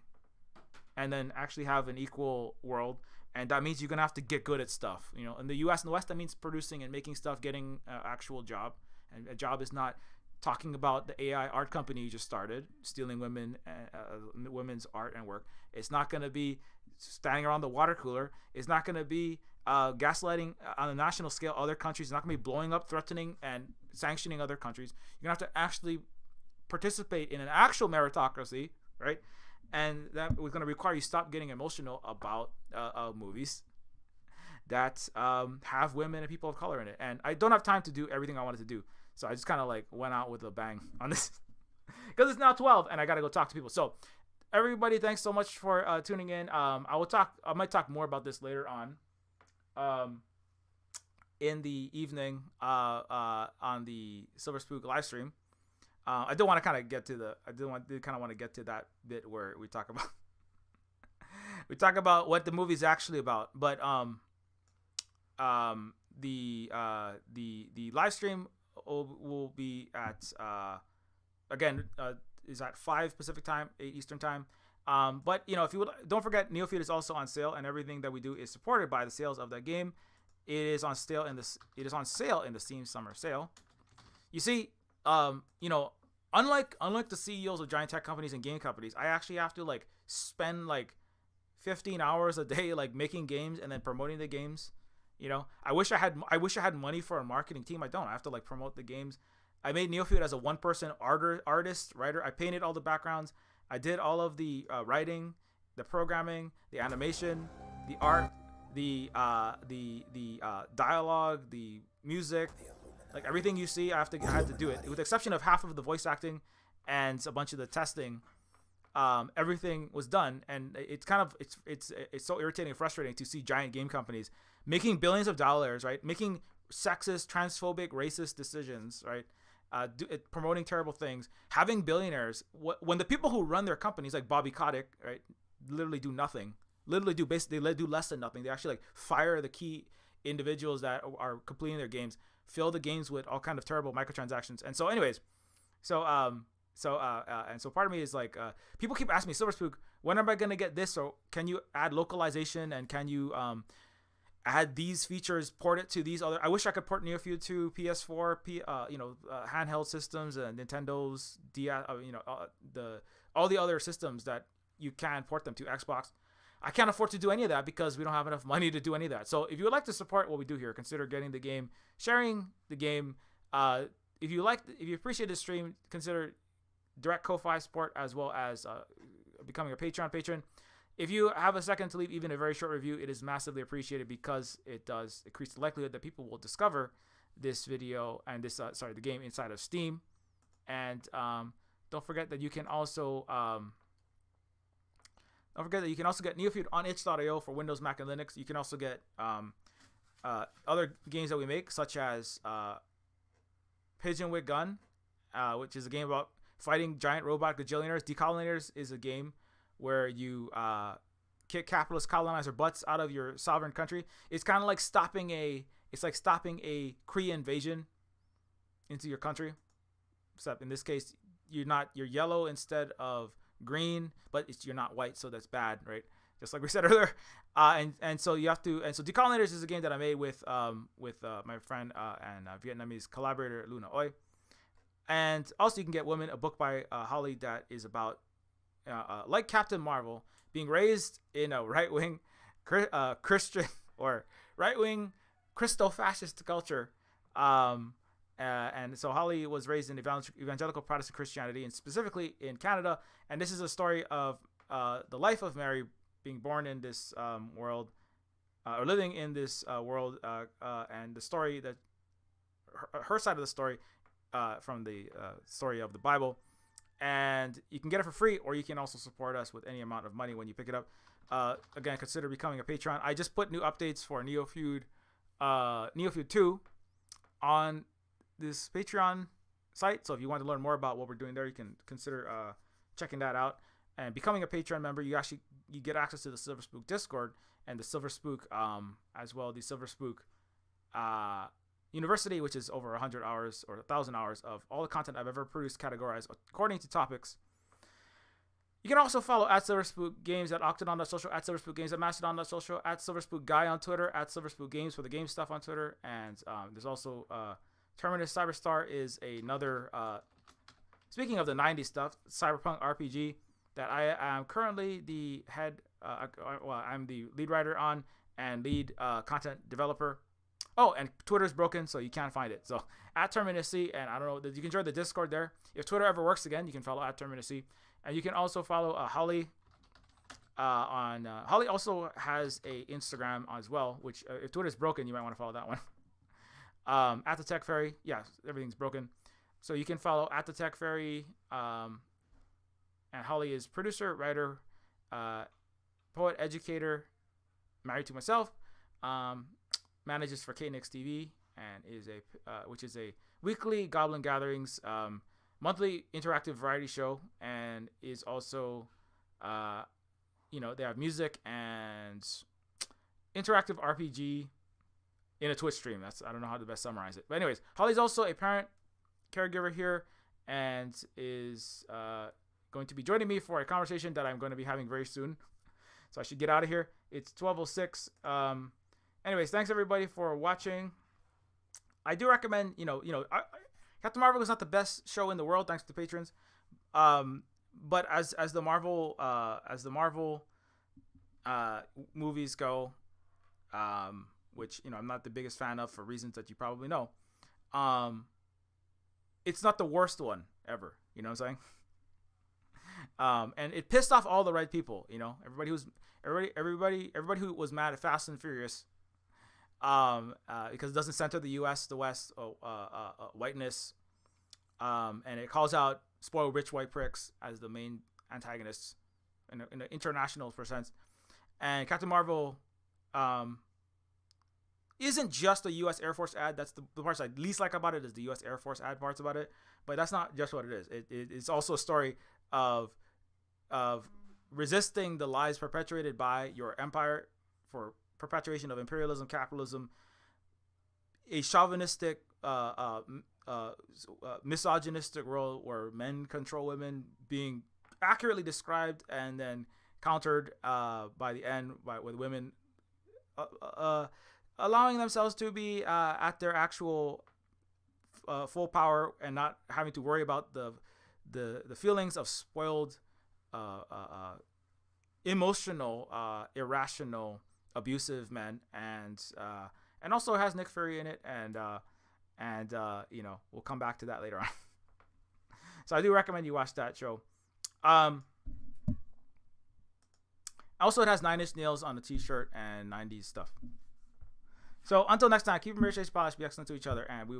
and then actually have an equal world. And that means you're gonna have to get good at stuff. In the U.S. and the West, that means producing and making stuff, getting an actual job. And a job is not talking about the AI art company you just started, stealing women's art and work. It's not gonna be standing around the water cooler. It's not gonna be gaslighting on a national scale other countries. It's not gonna be blowing up, threatening, and sanctioning other countries. You're gonna have to actually participate in an actual meritocracy, right? And that was going to require you stop getting emotional about movies that have women and people of color in it. And I don't have time to do everything I wanted to do, so I just kind of like went out with a bang on this because it's now 12 and I got to go talk to people. So everybody, thanks so much for tuning in. I might talk more about this later on in the evening on the Silver Spook live stream. I do want to kind of get to that bit where we talk about what the movie's actually about. But the live stream will be at is at 5 Pacific time, 8 Eastern time. But if you would, don't forget, Neofeud is also on sale, and everything that we do is supported by the sales of that game. It is on sale in the Steam Summer Sale. You see, unlike the CEOs of giant tech companies and game companies, I actually have to like spend like 15 hours a day like making games and then promoting the games. I wish I had money for a marketing team. I don't. I have to like promote the games. I made Neofeud as a one-person writer. I painted all the backgrounds. I did all of the writing, the programming, the animation, the art, the dialogue, the music. Like everything you see, I had to do it. With the exception of half of the voice acting and a bunch of the testing, everything was done. And it's so irritating and frustrating to see giant game companies making billions of dollars, right? Making sexist, transphobic, racist decisions, right? Promoting terrible things, having billionaires. When the people who run their companies, like Bobby Kotick, right, literally do nothing. They do less than nothing. They actually like fire the key individuals that are completing their games, fill the games with all kind of terrible microtransactions. And so anyways, so part of me is like, people keep asking me, Silver Spook, when am I going to get this? Or can you add localization, and can you add these features, port it to these other, I wish I could port Neofeud to PS4, handheld systems, and Nintendo's all the other systems that you can port them to, Xbox. I can't afford to do any of that because we don't have enough money to do any of that. So if you would like to support what we do here, consider getting the game, sharing the game. If you appreciate this stream, consider direct Ko-Fi support, as well as becoming a Patreon patron. If you have a second to leave even a very short review, it is massively appreciated because it does increase the likelihood that people will discover this video and the game inside of Steam. And don't forget that you can also get Neofeud on itch.io for Windows, Mac, and Linux. You can also get other games that we make, such as Pigeon with Gun, which is a game about fighting giant robot gajillionaires. Decolonizers is a game where you kick capitalist colonizer butts out of your sovereign country. It's kind of like stopping a Kree invasion into your country. Except in this case, you're yellow instead of green, but you're not white, so that's bad, right? Just like we said earlier. And so you have to. And so Decolonizers is a game that I made with my friend and Vietnamese collaborator Luna Oi. And also you can get Women, a book by Holly that is about like Captain Marvel, being raised in a right-wing Christian or right-wing Christo-fascist culture. And so Holly was raised in evangelical Protestant Christianity, and specifically in Canada. And this is a story of the life of Mary being born in this world, or living in this world, and the story that her side of the story from the story of the Bible. And you can get it for free, or you can also support us with any amount of money when you pick it up. Again, consider becoming a patron. I just put new updates for Neofeud 2 on this Patreon site. So if you want to learn more about what we're doing there, you can consider checking that out. And becoming a Patreon member, you get access to the Silver Spook Discord and the Silver Spook as well, the Silver Spook University, which is over 100 hours or 1,000 hours of all the content I've ever produced, categorized according to topics. You can also follow at Silver Spook Games at Octodon.social, at Silver Spook Games at Mastodon.social, at Silver Spook Guy on Twitter, at Silver Spook Games for the game stuff on Twitter. And there's also Terminus Cyberstar is another, speaking of the 90s stuff, cyberpunk RPG that I am currently the head, I'm the lead writer on and lead content developer. Oh, and Twitter's broken, so you can't find it. So at Terminus C, and I don't know, you can join the Discord there. If Twitter ever works again, you can follow at Terminus C. And you can also follow Holly on, Holly also has a Instagram as well, which if Twitter's broken, you might want to follow that one. At the Tech Fairy, yeah, everything's broken. So you can follow at the Tech Fairy, and Holly is producer, writer, poet, educator, married to myself, manages for KNX TV, and is which is a weekly Goblin Gatherings, monthly interactive variety show, and is also, they have music and interactive RPG in a Twitch stream. I don't know how to best summarize it. But anyways, Holly's also a parent, caregiver here, and is going to be joining me for a conversation that I'm going to be having very soon. So I should get out of here. It's 12:06. Anyways, thanks everybody for watching. I do recommend, Captain Marvel is not the best show in the world, thanks to the patrons. But as the Marvel movies go, which I'm not the biggest fan of for reasons that you probably know, it's not the worst one ever. You know what I'm saying? And it pissed off all the right people. Everybody who was mad at Fast and Furious. Because it doesn't center the U.S., the West, whiteness, and it calls out spoiled rich white pricks as the main antagonists in an international sense. And Captain Marvel isn't just a U.S. Air Force ad. That's the parts I least like about it is the U.S. Air Force ad parts about it. But that's not just what it is. It's also a story of resisting the lies perpetuated by your empire for perpetuation of imperialism, capitalism, a chauvinistic, misogynistic world where men control women, being accurately described and then countered by the end with women allowing themselves to be at their actual full power and not having to worry about the feelings of spoiled, emotional, irrational, abusive men, and also has Nick Fury in it, and we'll come back to that later on. So I do recommend you watch that show. Also, it has 9 Inch Nails on the t-shirt and 90s stuff. So until next time, keep your marriage polish, be excellent to each other, and we will